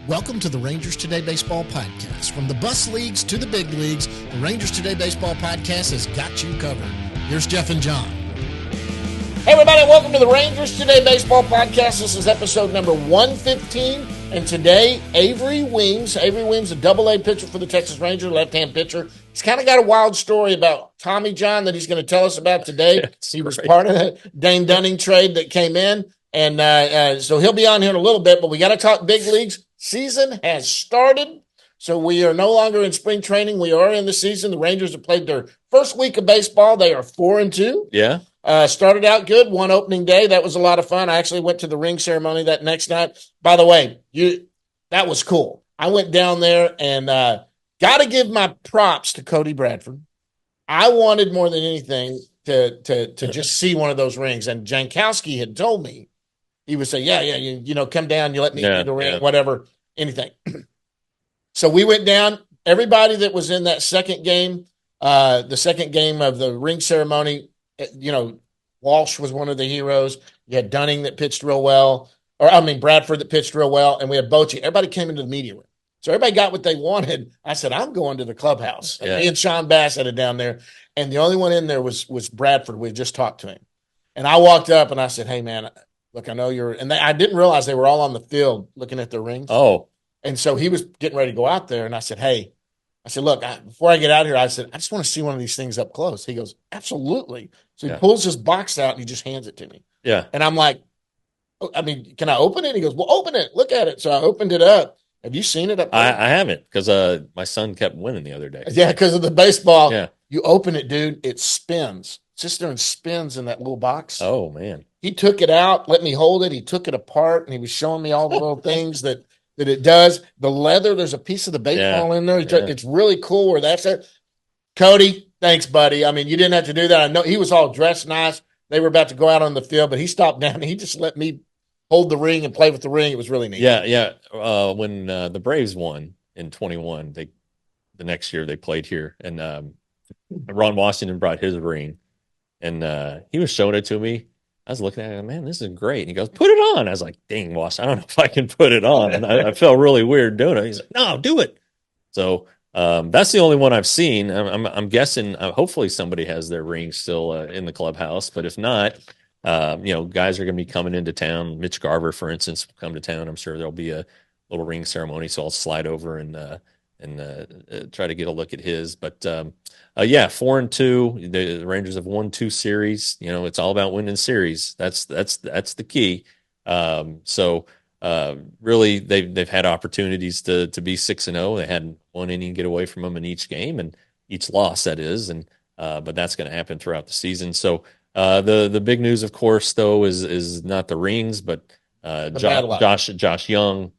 Welcome to the Rangers Today Baseball Podcast. From the bus leagues to the big leagues, the Rangers Today Baseball Podcast has got you covered. Here's Jeff and John. Hey, everybody, welcome to the Rangers Today Baseball Podcast. This is episode number 115, and today, Avery Williams, a double-A pitcher for the Texas Rangers, left-hand pitcher. He's kind of got a wild story about Tommy John that he's going to tell us about today. He was part of the Dane Dunning trade that came in, and so he'll be on here in a little bit, but we got to talk big leagues. Season has started, so we are no longer in spring training. We are in the season. The Rangers have played their first week of baseball. They are 4-2. Yeah. Started out good, one opening day. That was a lot of fun. I actually went to the ring ceremony that next night. By the way, that was cool. I went down there and got to give my props to Cody Bradford. I wanted more than anything to just see one of those rings. And Jankowski had told me, he would say, you come down, you let me do the ring, whatever, anything. So we went down. Everybody that was in that second game, the second game of the ring ceremony, Walsh was one of the heroes. You had Dunning that pitched real well, Bradford that pitched real well, and we had Bochy. Everybody came into the media room. So everybody got what they wanted. I said, I'm going to the clubhouse. Yeah. Me and Sean Bass had it down there, and the only one in there was Bradford. We had just talked to him. And I walked up, and I said, hey, man, look, I know you're – and I didn't realize they were all on the field looking at their rings. Oh. And so he was getting ready to go out there, and I said, hey – look, before I get out here, I said, I just want to see one of these things up close. He goes, absolutely. So he pulls his box out and he just hands it to me. Yeah. And I'm like, can I open it? He goes, well, open it. Look at it. So I opened it up. Have you seen it up there? I haven't, because my son kept winning the other day. Yeah, because of the baseball. Yeah. You open it, dude, it spins. It's just doing spins in that little box. Oh, man. He took it out, let me hold it. He took it apart, and he was showing me all the little things that it does. The leather, there's a piece of the baseball in there. It's really cool where that's it. Cody, thanks, buddy. I mean, you didn't have to do that. I know he was all dressed nice. They were about to go out on the field, but he stopped down and he just let me hold the ring and play with the ring. It was really neat. Yeah. When the Braves won in 21, the next year they played here, and Ron Washington brought his ring, and he was showing it to me. I was looking at it, man, this is great. And he goes, put it on. I was like, dang, Wash, I don't know if I can put it on. And I felt really weird doing it. He's like, no, do it. So that's the only one I've seen. I'm guessing hopefully somebody has their ring still in the clubhouse. But if not, guys are going to be coming into town. Mitch Garver, for instance, will come to town. I'm sure there'll be a little ring ceremony. So I'll slide over and try to get a look at his. But 4-2. The Rangers have won 2 series. It's all about winning series. That's the key. Really, they've had opportunities to be 6-0. They had one inning get away from them in each game, and each loss, that is. And but that's going to happen throughout the season. So the big news, of course, though, is not the rings, but Josh Jung,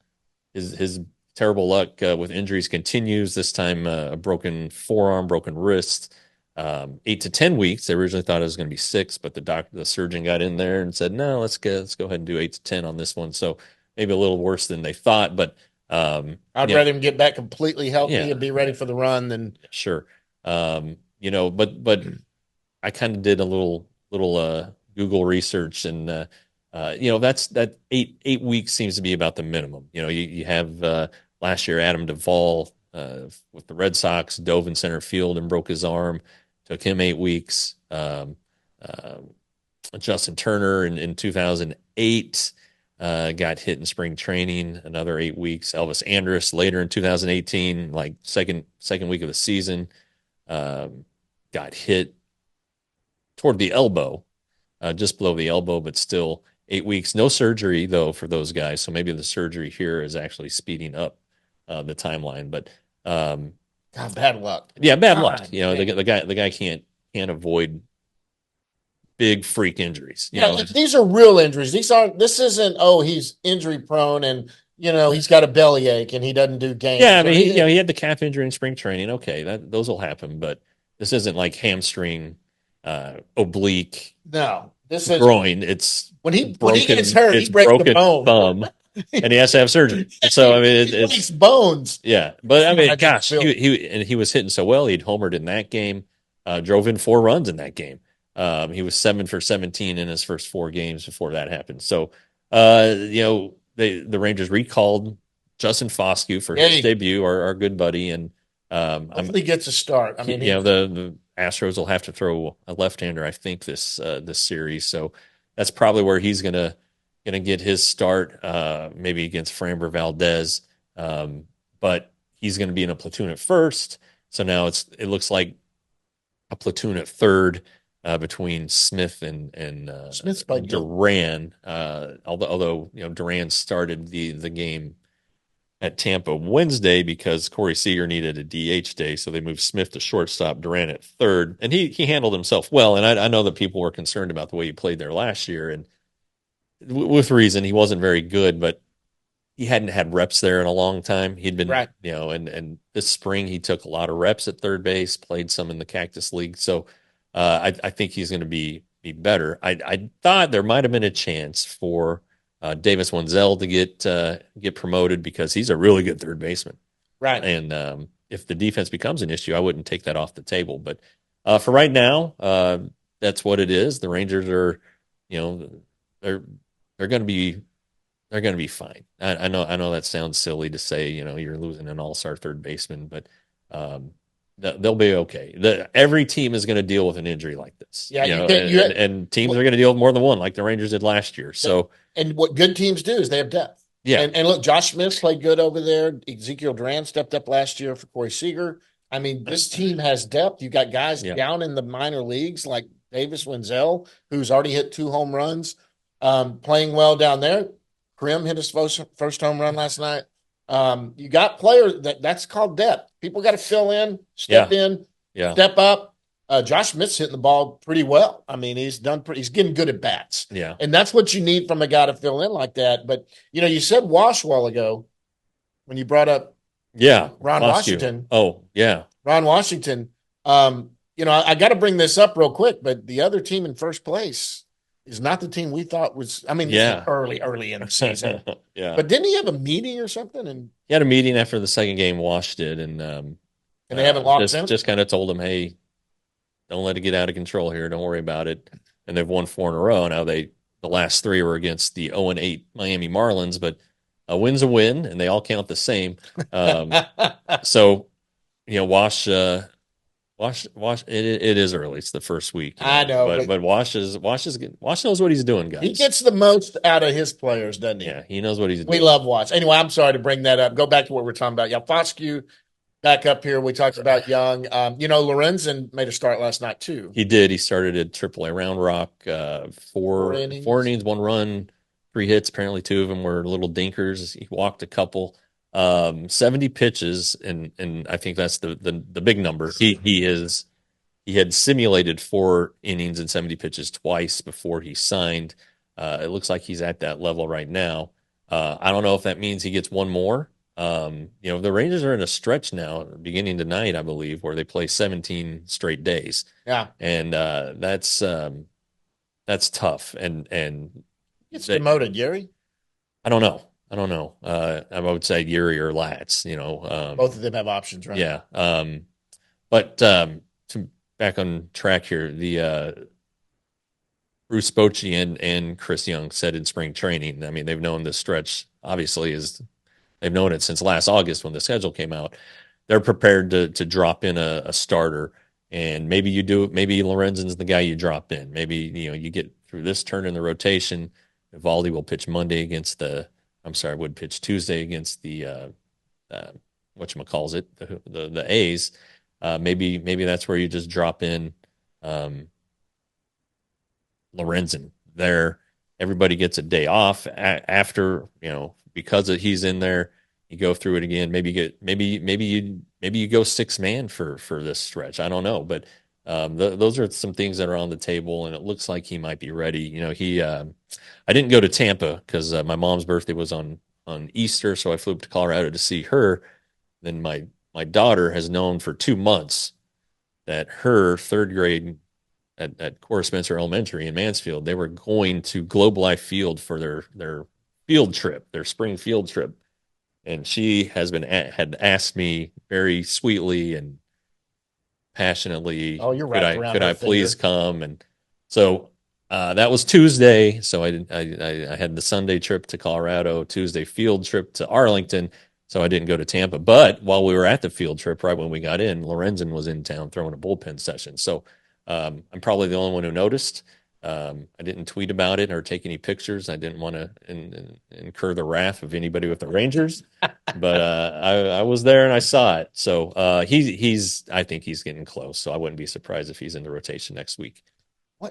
his terrible luck with injuries continues. This time a broken forearm, broken wrist. 8 to 10 weeks. They originally thought it was going to be 6, but the surgeon got in there and said, no, let's go ahead and do 8 to 10 on this one. So maybe a little worse than they thought, but I'd rather him get back completely healthy and be ready for the run than sure. But I kind of did a little Google research, and that 8 weeks seems to be about the minimum. You have last year Adam Duvall with the Red Sox dove in center field and broke his arm. Took him 8 weeks. Justin Turner in 2008 got hit in spring training, another 8 weeks. Elvis Andrus later in 2018, like second week of the season, got hit toward the elbow, just below the elbow, but still 8 weeks. No surgery, though, for those guys. So maybe the surgery here is actually speeding up the timeline. But God, bad luck. Yeah, bad luck. The guy can't avoid big freak injuries. These are real injuries. This isn't, he's injury prone and he's got a bellyache and he doesn't do games. Yeah, I mean, he had the calf injury in spring training. Okay, those will happen, but this isn't like hamstring, oblique. No, this is groin. It's when he gets hurt, he breaks the bone. Thumb. And he has to have surgery. So I mean, it's bones. Yeah, but I mean, gosh, he was hitting so well. He'd homered in that game, drove in 4 runs in that game. He was 7 for 17 in his first 4 games before that happened. So, the Rangers recalled Justin Foscue for his Yay. debut, our good buddy, and Hopefully he gets a start. I mean, the Astros will have to throw a left-hander, I think, this series. So that's probably where he's gonna get his start, maybe against Framber Valdez. But he's going to be in a platoon at first. So now it looks like a platoon at third, between Smith and Smith's played good. Duran. Although Duran started the game at Tampa Wednesday because Corey Seager needed a DH day, so they moved Smith to shortstop, Duran at third, and he handled himself well. And I know that people were concerned about the way he played there last year, and with reason. He wasn't very good, but he hadn't had reps there in a long time. He'd been, Right. And this spring he took a lot of reps at third base, played some in the Cactus League. So I think he's going to be better. I thought there might have been a chance for Davis Wenzel to get promoted because he's a really good third baseman. Right. And if the defense becomes an issue, I wouldn't take that off the table. But for right now, that's what it is. The Rangers are, they're going to be fine. I know that sounds silly to say, you're losing an all-star third baseman, but they'll be okay. Every team is going to deal with an injury like this. Yeah, and teams are going to deal with more than one, like the Rangers did last year. So, and what good teams do is they have depth. Yeah, and look, Josh Smith played good over there. Ezekiel Duran stepped up last year for Corey Seager. I mean, this team has depth. You got guys down in the minor leagues like Davis Wenzel, who's already hit 2 home runs, playing well down there. Krim hit his first home run last night. You got players that's called depth. People got to fill in, step up. Josh Smith's hitting the ball pretty well. I mean, he's getting good at bats. Yeah. And that's what you need from a guy to fill in like that. But, you said Wash a while ago when you brought up Ron Washington. Oh, yeah. Ron Washington. I got to bring this up real quick, but the other team in first place is not the team we thought was. I mean, this is early in the season. Yeah. But didn't he have a meeting or something? And he had a meeting after the second game. Wash did, and they haven't locked him. Just kind of told him, "Hey, don't let it get out of control here. Don't worry about it." And they've won 4 in a row. Now the last 3 were against the 0-8 Miami Marlins, but a win's a win, and they all count the same. So, Wash. It is early. It's the first week. I know, but Wash knows what he's doing, guys. He gets the most out of his players, doesn't he? Yeah, he knows what he's doing. We love Wash. Anyway, I'm sorry to bring that up. Go back to what we're talking about. Yeah, Foscue back up here. We talked about Jung. Lorenzen made a start last night too. He did. He started at AAA Round Rock. 4 innings, 1 run, 3 hits. Apparently 2 of them were little dinkers. He walked a couple. 70 pitches, and I think that's the big number. He had simulated 4 innings and 70 pitches twice before he signed. It looks like he's at that level right now. I don't know if that means he gets 1 more. The Rangers are in a stretch now, beginning tonight, I believe, where they play 17 straight days. Yeah, and that's tough. And it's demoted, Gary. I don't know. I would say Yuri or Latz, both of them have options, right? Yeah. But to back on track here, the Bruce Bochy and Chris Young said in spring training, I mean, they've known this stretch, obviously, they've known it since last August when the schedule came out. They're prepared to drop in a starter, and maybe Lorenzen's the guy you drop in. Maybe, you get through this turn in the rotation. Evaldi will pitch would pitch Tuesday against the whatchamacallit, the A's. Maybe that's where you just drop in Lorenzen there. Everybody gets a day off after, because he's in there. You go through it again. Maybe you go 6-man for this stretch. I don't know, but those are some things that are on the table, and it looks like he might be ready. I didn't go to Tampa because my mom's birthday was on Easter, so I flew up to Colorado to see her. Then my daughter has known for 2 months that her 3rd grade at Cora Spencer Elementary in Mansfield, they were going to Globe Life Field for their field trip, their spring field trip, and she had asked me very sweetly and passionately, "Oh, you're right. Could I please come?" And so That was Tuesday, so I had the Sunday trip to Colorado, Tuesday field trip to Arlington, so I didn't go to Tampa. But while we were at the field trip, right when we got in, Lorenzen was in town throwing a bullpen session. So I'm probably the only one who noticed. I didn't tweet about it or take any pictures. I didn't want to incur the wrath of anybody with the Rangers, but I was there and I saw it. So he's I think he's getting close. So I wouldn't be surprised if he's in the rotation next week.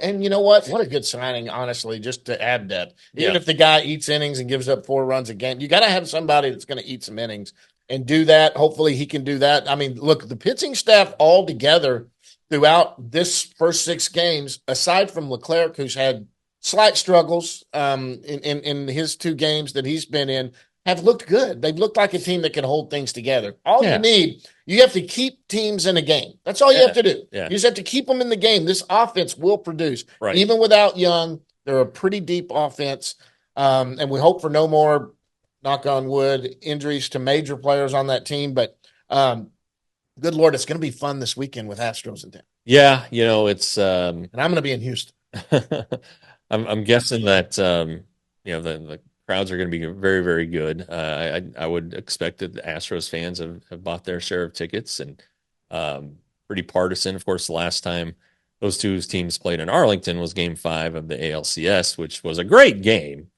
And you know what? What a good signing, honestly, just to add depth. Even Yeah. if the guy eats innings and gives up 4 runs a game, you got to have somebody that's going to eat some innings and do that. Hopefully, he can do that. I mean, look, the pitching staff all together throughout this first 6 games, aside from Leclerc, who's had slight struggles in his 2 games that he's been in, have looked good. They've looked like a team that can hold things together. All Yeah. you need, you have to keep teams in a game. That's all you have to do. Yeah. You just have to keep them in the game. This offense will produce. Right. Even without Jung, they're a pretty deep offense. And we hope for no more, knock on wood, injuries to major players on that team. But good Lord, it's going to be fun this weekend with Astros in town. Yeah, it's And I'm going to be in Houston. I'm guessing that the crowds are going to be very, very good. I would expect that the Astros fans have bought their share of tickets and pretty partisan. Of course, the last time those two teams played in Arlington was Game 5 of the ALCS, which was a great game.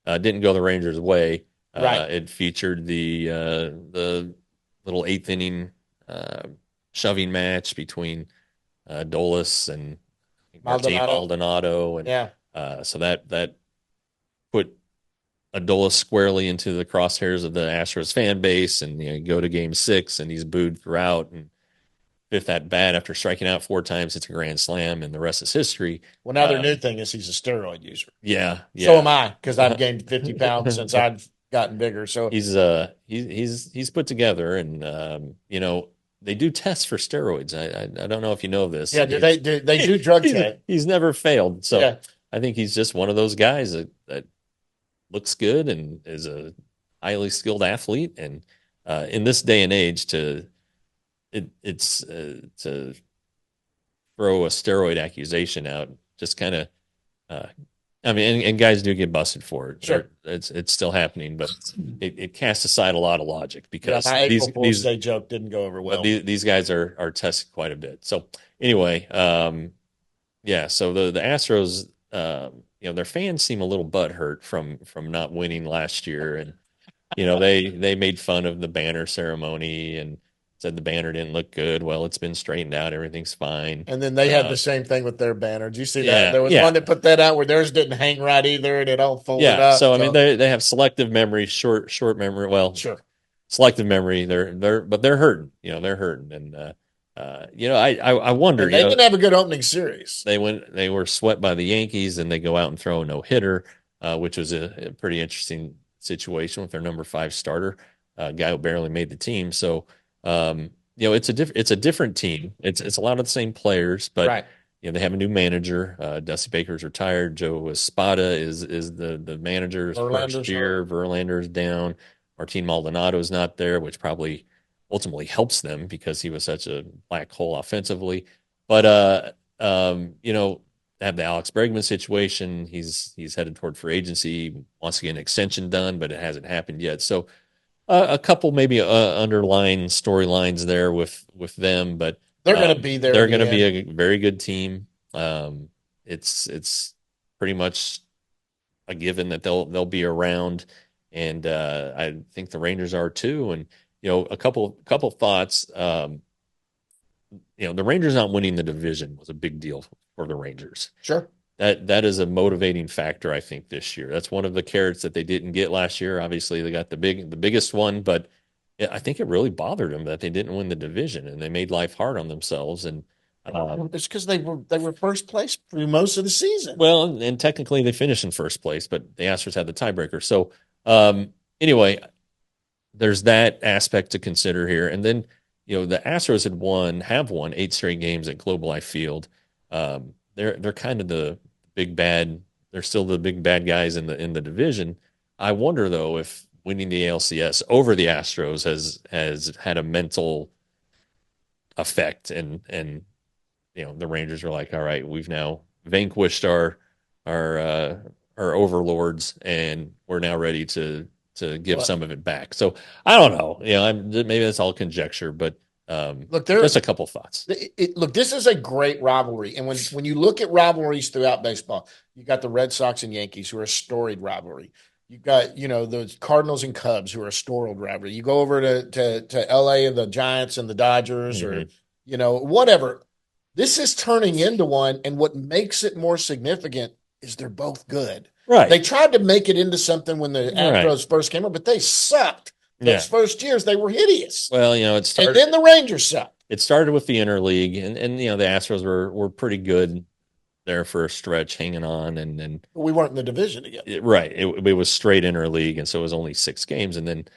Didn't go the Rangers' way. Right. It featured the little 8th inning shoving match between Dolis and Maldonado, and Yeah. so that put Adolis squarely into the crosshairs of the Astros fan base, and you go to Game 6, and he's booed throughout. And fifth at bat, after striking out 4 times, it's a grand slam, and the rest is history. Well, now their new thing is he's a steroid user. Yeah. So am I, because I've gained 50 pounds since I've gotten bigger. So he's put together, and they do tests for steroids. I don't know if you know this. Yeah, they do drug tests. He's never failed. So Yeah. I think he's just one of those guys that looks good and is a highly skilled athlete. And in this day and age, to throw a steroid accusation out, just kind of, I mean, and guys do get busted for it. Sure. It's still happening, but it casts aside a lot of logic because my April Fool's Day joke didn't go over well. These guys are tested quite a bit. So anyway, yeah. So the Astros, their fans seem a little butthurt from not winning last year, and they made fun of the banner ceremony and said the banner didn't look good. Well, it's been straightened out. Everything's fine. And then they had the same thing with their banner. Did you see that? Yeah, There was one that put that out where theirs didn't hang right either, and it all folded up. So I mean, they have selective memory, short memory. Well, sure, selective memory. But they're hurting. They're hurting, and I wonder. And they didn't have a good opening series. They were swept by the Yankees, and they go out and throw a no-hitter, which was a pretty interesting situation with their number 5 starter, guy who barely made the team. So. It's a different team. It's a lot of the same players, but right. They have a new manager. Dusty Baker's retired. Joe Espada is the manager's first year. Verlander's down. Martin Maldonado's not there, which probably ultimately helps them because he was such a black hole offensively. But have the Alex Bregman situation. He's headed toward free agency. Wants to get an extension done, but it hasn't happened yet. So. A couple maybe underlying storylines there with them, but they're going to be there. They're going to be a very good team. It's pretty much a given that they'll be around, and I think the Rangers are too. And a couple thoughts. The Rangers not winning the division was a big deal for the Rangers. Sure. That is a motivating factor, I think, this year. That's one of the carrots that they didn't get last year. Obviously, they got the biggest one, but I think it really bothered them that they didn't win the division, and they made life hard on themselves. And it's because they were first place through most of the season. Well, and technically they finished in first place, but the Astros had the tiebreaker. So anyway, there's that aspect to consider here. And then the Astros have won 8 straight games at Globe Life Field. They're kind of the big bad. They're still the big bad guys in the division. I wonder though if winning the ALCS over the Astros has had a mental effect, and the Rangers are like, all right, we've now vanquished our our overlords, and we're now ready to give Well, some of it back. So I don't know. Maybe that's all conjecture, but look, just a couple thoughts. Look, this is a great rivalry, and when you look at rivalries throughout baseball, you got the Red Sox and Yankees, who are a storied rivalry. You got the Cardinals and Cubs, who are a storied rivalry. You go over to L.A. and the Giants and the Dodgers, or whatever. This is turning into one, and what makes it more significant is they're both good. Right. They tried to make it into something when the Astros first came up, but they sucked. Those first years, they were hideous. Well, it started, and then the Rangers sucked. It started with the interleague, and the Astros were pretty good there for a stretch, hanging on, and then we weren't in the division together. Right. It was straight interleague, and so it was only 6 games, and then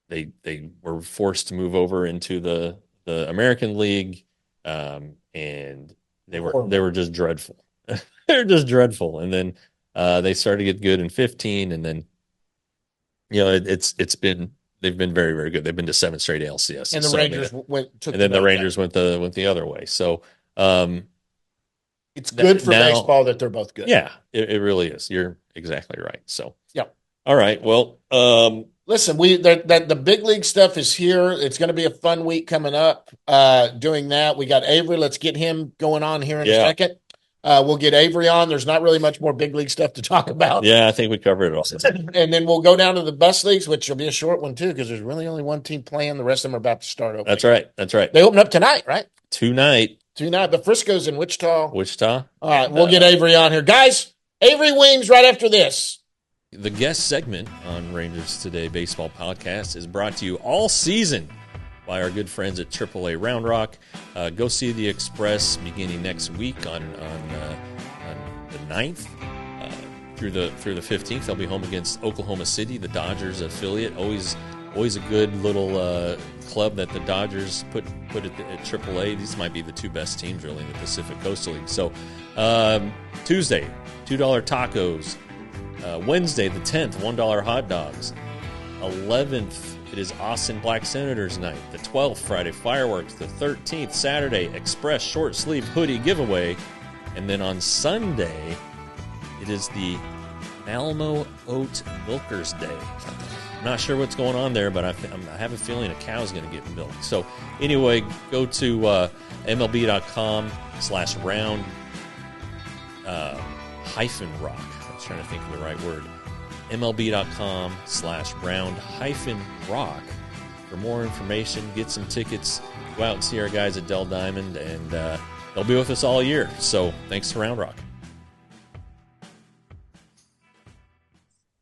they were forced to move over into the American League, and they were just dreadful. They're just dreadful, and then they started to get good in 15, and then they've been very, very good. They've been to 7 straight ALCS, and the Rangers the Rangers went the other way. So it's good for baseball that they're both good. Yeah, it really is. You're exactly right. So yeah. All right. Well, listen, the big league stuff is here. It's going to be a fun week coming up. Doing that, we got Avery. Let's get him going on here in a second. We'll get Avery on. There's not really much more big league stuff to talk about. Yeah, I think we covered it all. And then we'll go down to the bus leagues, which will be a short one too, because there's really only one team playing. The rest of them are about to start opening. That's right. They open up tonight, right? Tonight. The Frisco's in Wichita. All right, we'll get Avery on here. Guys, Avery Williams right after this. The guest segment on Rangers Today Baseball Podcast is brought to you all season by our good friends at AAA Round Rock. Go see the Express beginning next week on the 9th through the 15th. They'll be home against Oklahoma City, the Dodgers affiliate. Always a good little club that the Dodgers put at AAA. These might be the 2 best teams really in the Pacific Coastal League. So Tuesday, $2 tacos. Wednesday the 10th, $1 hot dogs. 11th, it is Austin Black Senators night. The 12th, Friday fireworks. The 13th, Saturday, Express short sleeve hoodie giveaway. And then on Sunday, it is the Alamo Oat Milkers Day. I'm not sure what's going on there, but I have a feeling a cow's going to get milked. So anyway, go to MLB.com/round -rock. Trying to think of the right word. MLB.com/round-rock for more information. Get some tickets. Go out and see our guys at Dell Diamond, and they'll be with us all year. So thanks to Round Rock.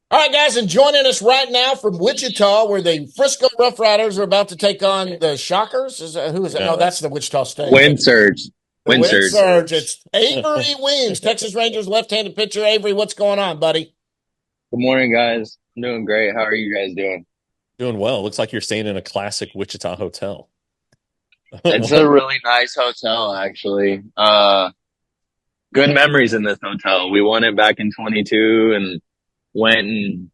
All right, guys, and joining us right now from Wichita, where the Frisco Rough Riders are about to take on the Shockers. Who is it? No, that's the Wichita State. Wind Surge. It's Avery Williams, Texas Rangers left-handed pitcher. Avery, what's going on, buddy? Good morning, guys. I'm doing great. How are you guys doing? Doing well. Looks like you're staying in a classic Wichita hotel. It's a really nice hotel, actually. Good memories in this hotel. We won it back in 22 and went and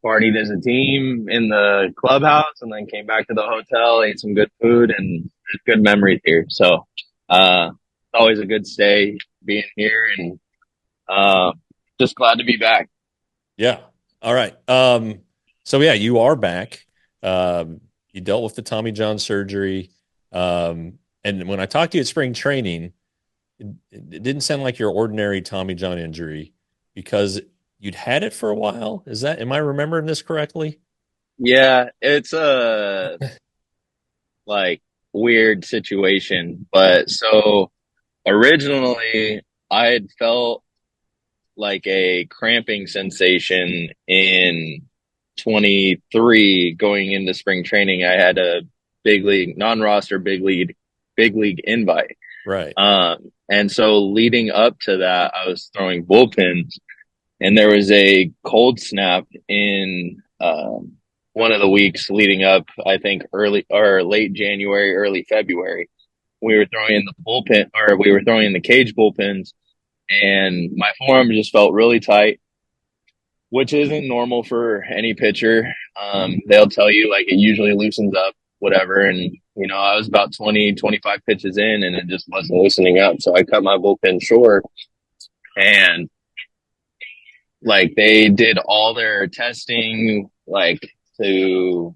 partied as a team in the clubhouse, and then came back to the hotel, ate some good food, and there's good memories here. So it's always a good stay being here, and just glad to be back. Yeah. All right. So yeah, you are back. You dealt with the Tommy John surgery. And when I talked to you at spring training, it didn't sound like your ordinary Tommy John injury, because you'd had it for a while. Am I remembering this correctly? Yeah, it's a weird situation. But so originally I had felt like a cramping sensation in 23 going into spring training. I had a big league, non-roster big league invite. Right. And so leading up to that, I was throwing bullpens, and there was a cold snap in one of the weeks leading up, I think early or late January, early February. We were throwing in the bullpen, or we were throwing in the cage bullpens, and my forearm just felt really tight, which isn't normal for any pitcher. They'll tell you it usually loosens up, whatever. And, I was about 20, 25 pitches in, and it just wasn't loosening up. So I cut my bullpen short, And like they did all their testing, like to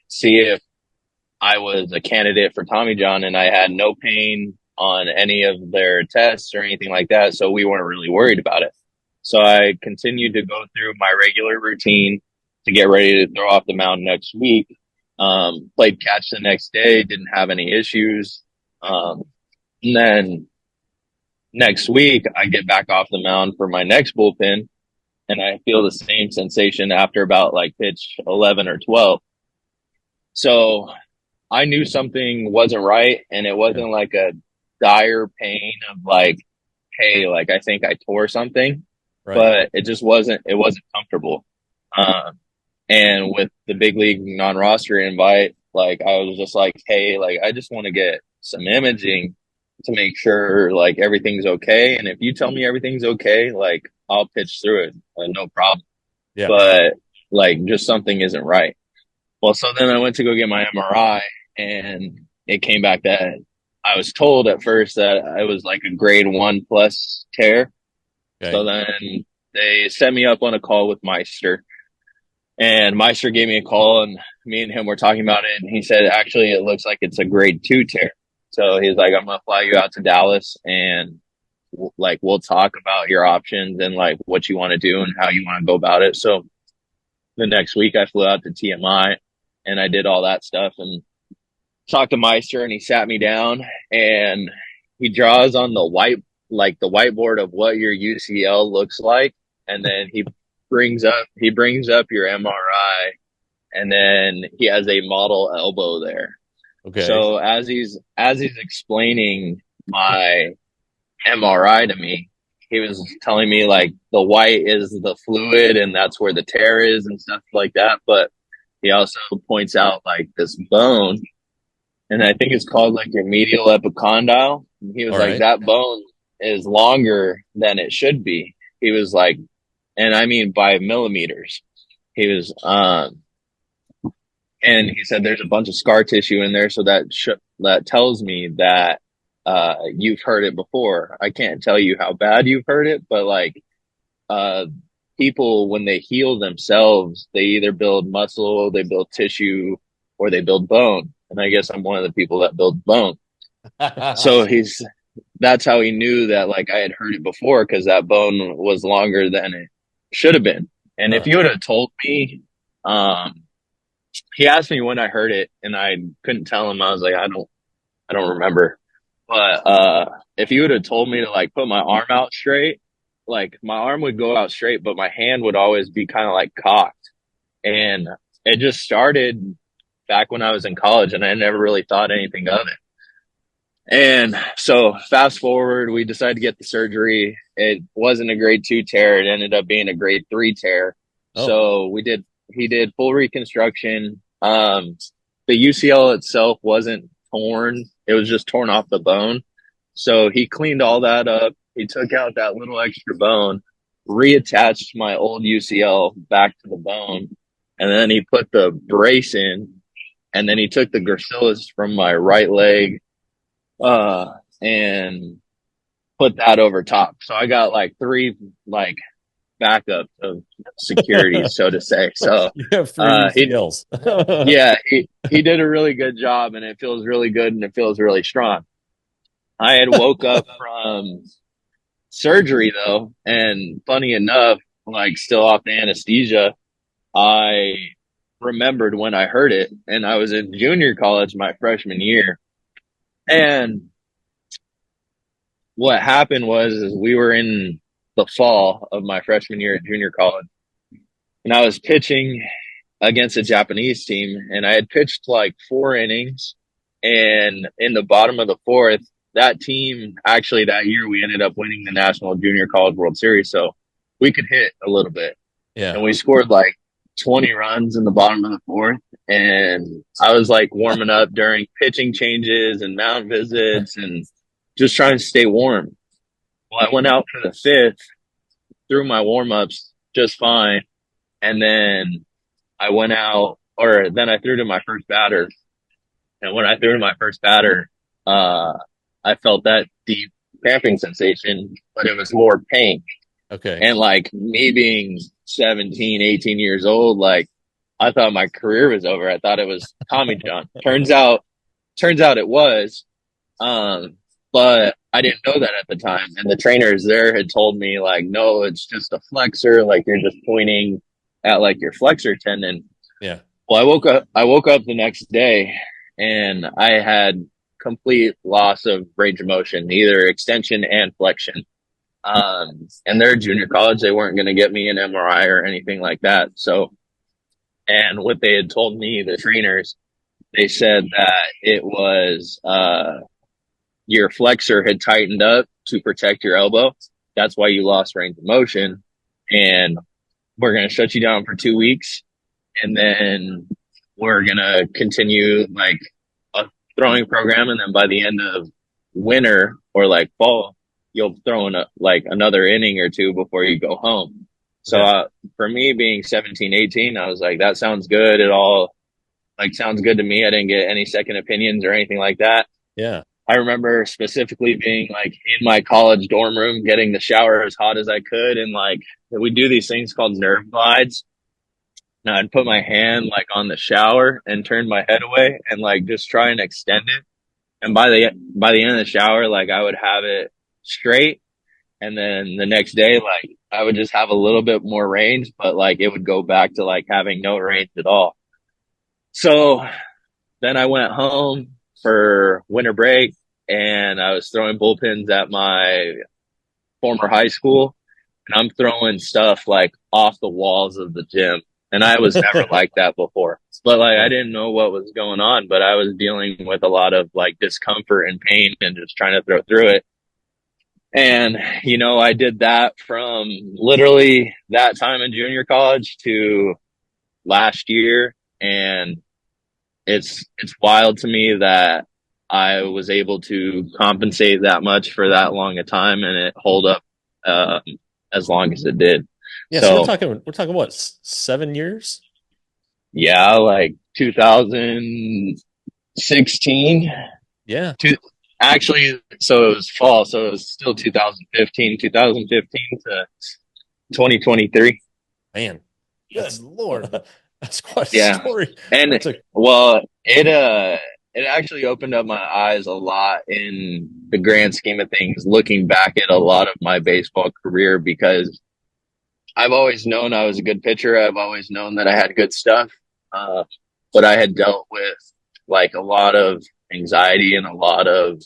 see if I was a candidate for Tommy John, and I had no pain on any of their tests or anything like that. So we weren't really worried about it. So I continued to go through my regular routine to get ready to throw off the mound next week. Played catch the next day, didn't have any issues. And then next week I get back off the mound for my next bullpen, and I feel the same sensation after about like pitch 11 or 12. So I knew something wasn't right, and it wasn't like a dire pain of like, hey, like I think I tore something, Right. but it wasn't comfortable. And with the big league non-roster invite, like I was just like, hey, like I just want to get some imaging to make sure like everything's okay. And if you tell me everything's okay, like I'll pitch through it, no problem. Yeah. But like just something isn't right. Well, so then I went to go get my MRI, and it came back that I was told at first that I was like a grade 1+ tear. Okay. So then they set me up on a call with Meister, and Meister gave me a call, and me and him were talking about it. And he said, actually, it looks like it's a grade 2 tear. So he's like, I'm going to fly you out to Dallas, and like, we'll talk about your options and like what you want to do and how you want to go about it. So the next week I flew out to TMI, and I did all that stuff and talked to Meister, and he sat me down and he draws on the whiteboard of what your UCL looks like. And then he brings up your MRI, and then he has a model elbow there. Okay. So as he's explaining my MRI to me, he was telling me like the white is the fluid and that's where the tear is and stuff like that. But he also points out like this bone, and I think it's called like your medial epicondyle. He was All like, right. that bone is longer than it should be. He was like, and I mean by millimeters. He was, and he said there's a bunch of scar tissue in there, so that tells me that you've heard it before. I can't tell you how bad you've heard it, but like people, when they heal themselves, they either build muscle, they build tissue, or they build bone. And I guess I'm one of the people that build bone. So that's how he knew that like I had heard it before, because that bone was longer than it should have been. And if you would have told me, he asked me when I heard it, and I couldn't tell him. I was like, I don't remember. But if you would have told me to like put my arm out straight, like my arm would go out straight, but my hand would always be kind of like cocked. And it just started back when I was in college, and I never really thought anything of it. And so fast forward, we decided to get the surgery. It wasn't a grade 2 tear. It ended up being a grade 3 tear. Oh. So he did full reconstruction. The UCL itself wasn't torn. It was just torn off the bone. So he cleaned all that up. He took out that little extra bone, reattached my old UCL back to the bone, and then he put the brace in, and then he took the gracilis from my right leg, and put that over top. So I got like 3 like backup of security, so to say. So you have 3 UCLs. yeah, he did a really good job, and it feels really good, and it feels really strong. I had woke up from surgery though, and funny enough, like still off the anesthesia, I remembered when I heard it, and I was in junior college my freshman year. And what happened is we were in the fall of my freshman year at junior college, and I was pitching against a Japanese team, and I had pitched like 4 innings, and in the bottom of the 4th, that team, actually that year, we ended up winning the National Junior College World Series, so we could hit a little bit. Yeah. And we scored like 20 runs in the bottom of the 4th, and I was like warming up during pitching changes and mound visits and just trying to stay warm. Well, I went out for the 5th, threw my warm-ups just fine, and then I went out, or then I threw to my first batter. And when I threw to my first batter, I felt that deep cramping sensation, but it was more pain. Okay. And like me being 17, 18 years old, like I thought my career was over. I thought it was Tommy John. Turns out it was. But I didn't know that at the time. And the trainers there had told me like, no, it's just a flexor. Like you're just pointing at like your flexor tendon. Yeah. Well, I woke up the next day and I had complete loss of range of motion, either extension and flexion. And they're junior college. They weren't going to get me an MRI or anything like that. So, and what they had told me, the trainers, they said that it was, your flexor had tightened up to protect your elbow. That's why you lost range of motion. And we're going to shut you down for 2 weeks. And then we're going to continue like a throwing program. And then by the end of winter or like fall, you'll throw in like another inning or two before you go home. So for me being 17, 18, I was like, that sounds good. It all like sounds good to me. I didn't get any second opinions or anything like that. Yeah. I remember specifically being like in my college dorm room, getting the shower as hot as I could. And like, we do these things called nerve glides. And I'd put my hand like on the shower and turn my head away and like just try and extend it. And by the end of the shower, like I would have it straight. And then the next day, like I would just have a little bit more range, but like it would go back to like having no range at all. So then I went home for winter break and I was throwing bullpens at my former high school, and I'm throwing stuff like off the walls of the gym. And I was never like that before, but like I didn't know what was going on, but I was dealing with a lot of like discomfort and pain and just trying to throw through it. And, you know, I did that from literally that time in junior college to last year. And it's wild to me that I was able to compensate that much for that long a time and it hold up as long as it did. Yeah. So we're talking what, 7 years? Yeah, like 2016. Yeah. Actually, so it was fall, so it was still 2015 to 2023. Man, Good Lord. That's quite a story. And it actually opened up my eyes a lot in the grand scheme of things, looking back at a lot of my baseball career, because I've always known I was a good pitcher. I've always known that I had good stuff. But I had dealt with like a lot of anxiety and a lot of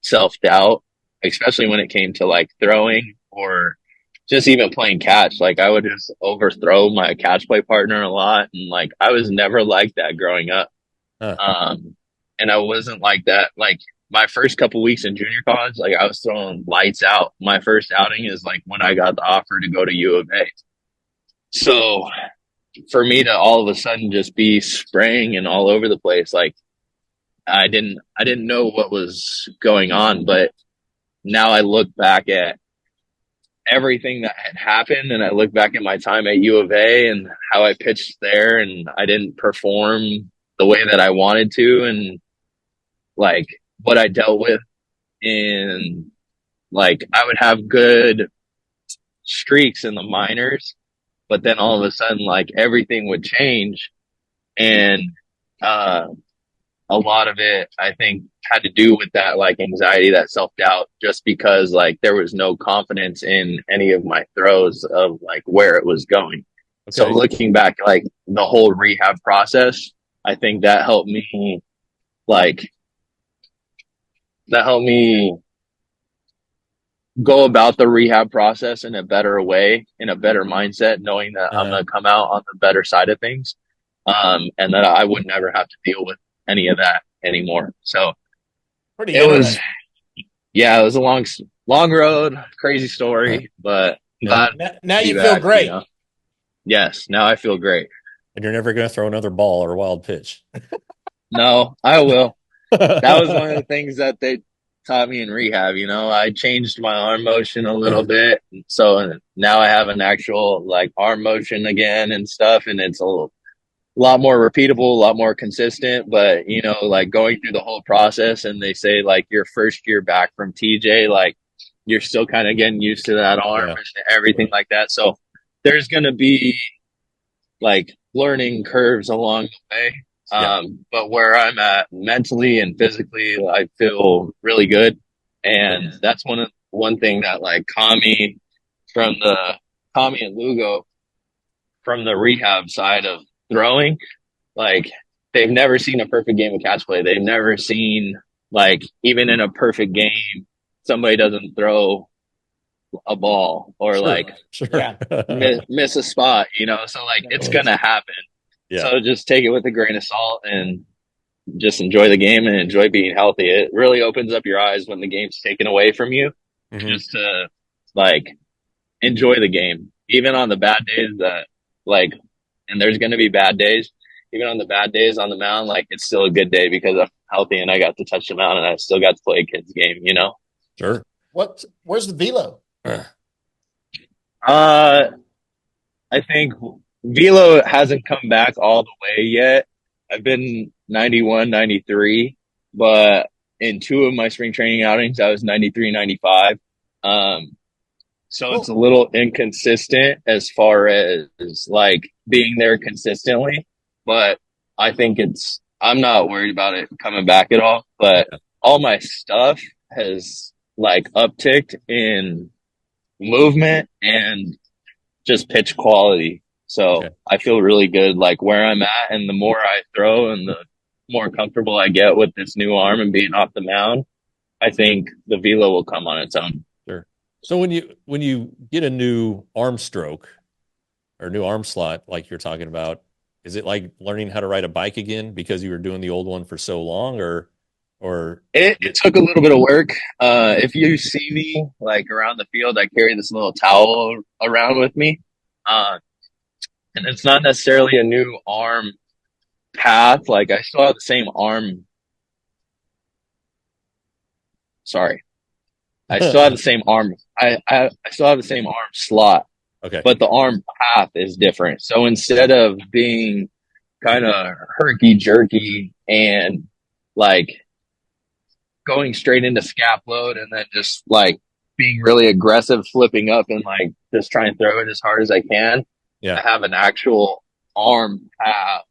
self-doubt, especially when it came to like throwing or just even playing catch. Like I would just overthrow my catch play partner a lot. And like, I was never like that growing up. And I wasn't like that. Like my first couple weeks in junior college, like I was throwing lights out. My first outing is like when I got the offer to go to U of A. So for me to all of a sudden just be spraying and all over the place, like I didn't know what was going on, but now I look back at everything that had happened and I look back at my time at U of A and how I pitched there and I didn't perform the way that I wanted to, and like what I dealt with in like I would have good streaks in the minors, but then all of a sudden like everything would change. And a lot of it, I think, had to do with that, like anxiety, that self-doubt, just because like there was no confidence in any of my throws of like where it was going. Okay. So looking back, like the whole rehab process, I think that helped me go about the rehab process in a better way, in a better mindset, knowing that I'm going to come out on the better side of things. And that I would never have to deal with any of that anymore. So it was a long road, crazy story, but now you feel great. You know? Yes. Now I feel great. And you're never going to throw another ball or wild pitch. No, I will. That was one of the things that they taught me in rehab. You know, I changed my arm motion a little bit. So now I have an actual like arm motion again and stuff. And it's a lot more repeatable, a lot more consistent. But, you know, like going through the whole process, and they say like your first year back from TJ, like you're still kind of getting used to that arm and everything like that. So there's going to be like learning curves along the way. But where I'm at mentally and physically, I feel really good. And that's one thing that like Kami and Lugo from the rehab side of throwing, like they've never seen a perfect game of catch play. They've never seen like even in a perfect game, somebody doesn't throw a ball or miss a spot, you know? So like it's going to happen. Yeah. So just take it with a grain of salt and just enjoy the game and enjoy being healthy. It really opens up your eyes when the game's taken away from you, just to like enjoy the game, even on the bad days that like, and there's going to be bad days, even on the bad days on the mound, like it's still a good day because I'm healthy and I got to touch the mound and I still got to play a kid's game, you know? Sure. Where's the velo? I think velo hasn't come back all the way yet. I've been 91, 93, but in 2 of my spring training outings, I was 93, 95. So it's a little inconsistent as far as like being there consistently, but I think I'm not worried about it coming back at all, but all my stuff has like upticked in movement and just pitch quality. So I feel really good like where I'm at, and the more I throw and the more comfortable I get with this new arm and being off the mound, I think the velo will come on its own. Sure. So when you get a new arm stroke or new arm slot like you're talking about, is it like learning how to ride a bike again because you were doing the old one for so long, or it took a little bit of work. If you see me like around the field, I carry this little towel around with me. And it's not necessarily a new arm path. Like I still have the same arm. Sorry. I still have the same arm. I still have the same arm slot. Okay. But the arm path is different. So instead of being kind of herky jerky and like going straight into scap load and then just like being really aggressive, flipping up and like just try and throw it as hard as I can. Yeah. I have an actual arm path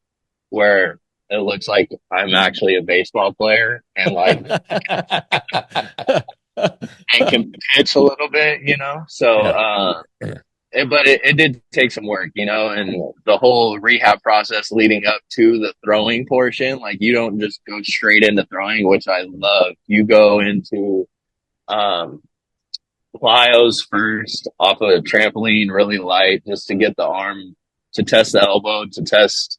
where it looks like I'm actually a baseball player and like and can pitch a little bit, you know? So, but it did take some work, you know, and the whole rehab process leading up to the throwing portion, like you don't just go straight into throwing, which I love. You go into, plyos first off of a trampoline, really light, just to get the arm, to test the elbow, to test,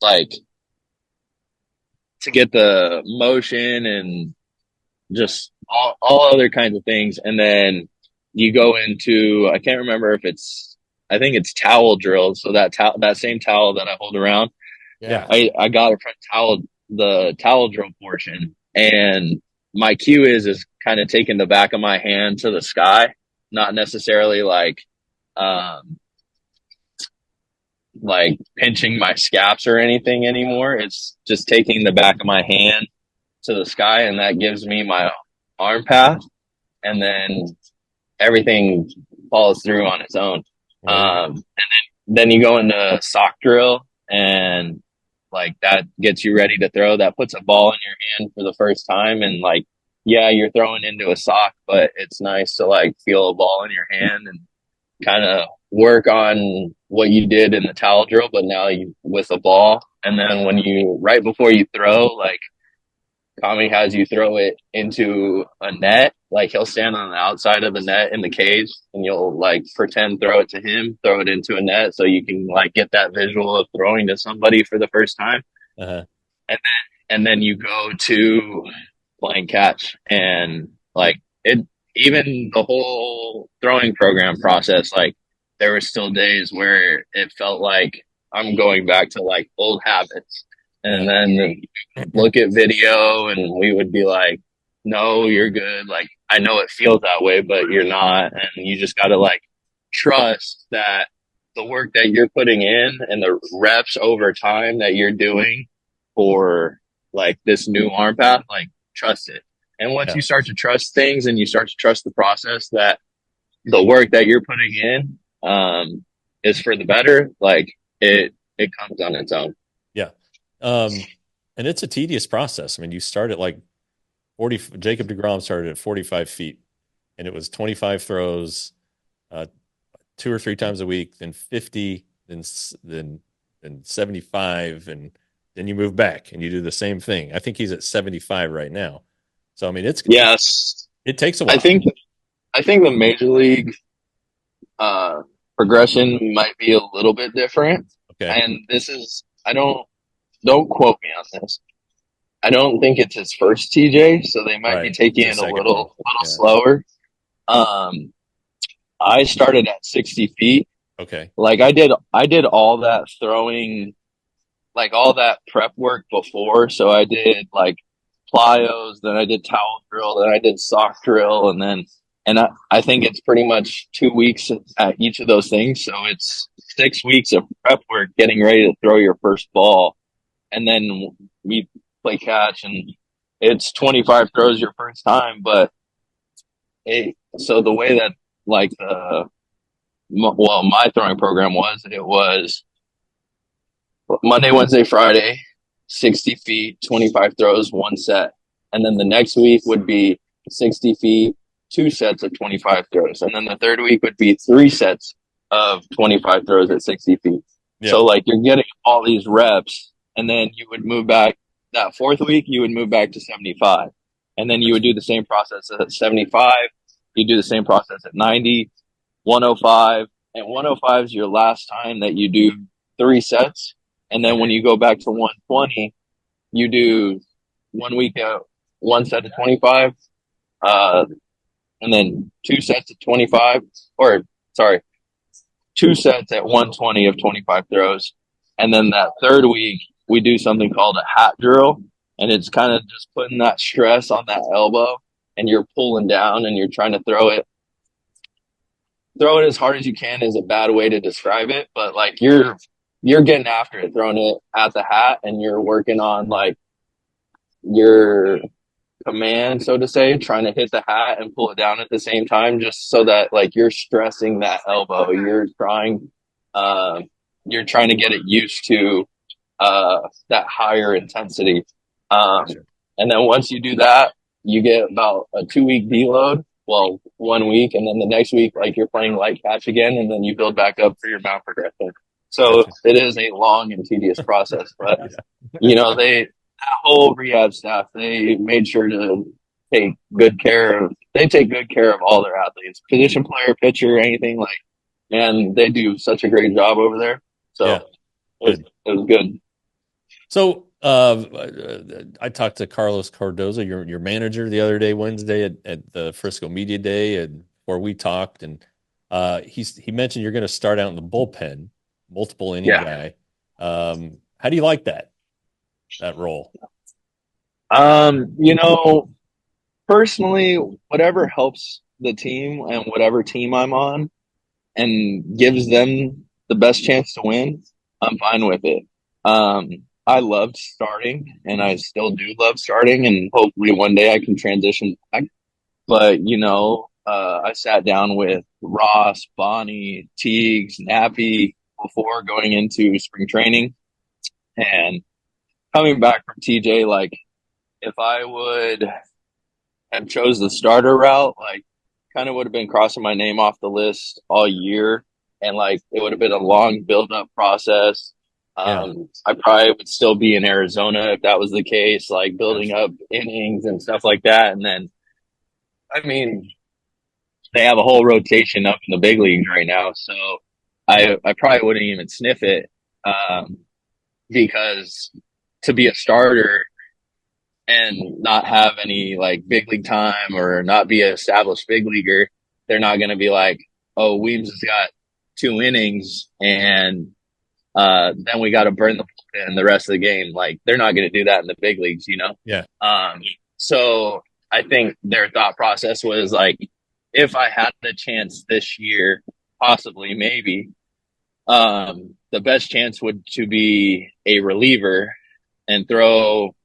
like, to get the motion and just all other kinds of things. And then you go into, I can't remember if I think it's towel drills. So that same towel that I hold around. Yeah. I got a front the towel drill portion, and my cue is kind of taking the back of my hand to the sky, not necessarily like pinching my scaps or anything anymore. It's just taking the back of my hand to the sky, and that gives me my arm path, and then everything follows through on its own. And then you go into sock drill, and like that gets you ready to throw. That puts a ball in your hand for the first time, and like, yeah, you're throwing into a sock, but it's nice to like feel a ball in your hand and kind of work on what you did in the towel drill, but now you with a ball. And then right before you throw, like Kami has you throw it into a net. Like he'll stand on the outside of the net in the cage, and you'll like pretend throw it to him, throw it into a net, so you can like get that visual of throwing to somebody for the first time. And then you go to playing catch, and like even the whole throwing program process, like there were still days where it felt like I'm going back to like old habits. And then look at video, and we would be like, no, you're good. Like, I know it feels that way, but you're not. And you just got to like trust that the work that you're putting in and the reps over time that you're doing for like this new arm path, like trust it. And once Yeah. you start to trust things and you start to trust the process that the work that you're putting in is for the better, like it comes on its own. Yeah. And it's a tedious process. I mean, you start at like 40, Jacob deGrom started at 45 feet, and it was 25 throws, uh, 2 or 3 times a week, then 50, then 75, and then you move back and you do the same thing. I think he's at 75 right now. So I mean, Yes. it takes a I while. think the major league progression might be a little bit different. Okay. And this is don't quote me on this. I don't think it's his first TJ, so they might be Right. taking It's it a a second little one. Yeah. slower. I started at 60 feet. Okay. Like I did all that throwing, like all that prep work before. So I did like plyos, then I did towel drill, then I did sock drill, and I think it's pretty much 2 weeks at each of those things. So it's 6 weeks of prep work getting ready to throw your first ball. And then we play catch and it's 25 throws your first time. But so the way that like my throwing program it was Monday, Wednesday, Friday, 60 feet, 25 throws, one set. And then the next week would be 60 feet, 2 sets of 25 throws. And then the third week would be 3 sets of 25 throws at 60 feet. Yeah. So like you're getting all these reps, and then you would move back that fourth week, you would move back to 75. And then you would do the same process at 75. You do the same process at 90, 105. And 105 is your last time that you do 3 sets. And then when you go back to 120, you do 1 week at 1 set of 25, and then 2 sets of 25, or sorry, 2 sets at 120 of 25 throws. And then that third week, we do something called a hat drill. And it's kind of just putting that stress on that elbow, and you're pulling down and you're trying to throw it as hard as you can is a bad way to describe it. But like you're getting after it, throwing it at the hat, and you're working on like your command, so to say, trying to hit the hat and pull it down at the same time, just so that like you're stressing that elbow. You're trying to get it used to that higher intensity. And then once you do that, you get about a 2 week deload. Well, 1 week, and then the next week, like you're playing light catch again, and then you build back up for your mound progression. So it is a long and tedious process, but that whole rehab staff, they made sure to take good care of all their athletes, position player, pitcher, anything like, and they do such a great job over there. So it was good. So I talked to Carlos Cardozo, your manager, the other day, Wednesday at the Frisco Media Day, and where we talked, and he mentioned you're going to start out in the bullpen, multiple inning guy. How do you like that role? Personally, whatever helps the team and whatever team I'm on and gives them the best chance to win, I'm fine with it. I loved starting, and I still do love starting, and hopefully one day I can transition back. But, I sat down with Ross, Bonnie, Teagues, Nappy before going into spring training, and coming back from TJ, like if I would have chose the starter route, like kind of would have been crossing my name off the list all year, and like it would have been a long build up process. I probably would still be in Arizona if that was the case, like building up innings and stuff like that. And then, I mean, they have a whole rotation up in the big leagues right now. So I probably wouldn't even sniff it, because to be a starter and not have any like big league time or not be an established big leaguer, they're not going to be like, oh, Weems has got 2 innings and then we got to burn the bullpen the rest of the game. Like they're not going to do that in the big leagues, Yeah. So I think their thought process was like, if I had the chance this year, possibly, maybe, the best chance would to be a reliever and throw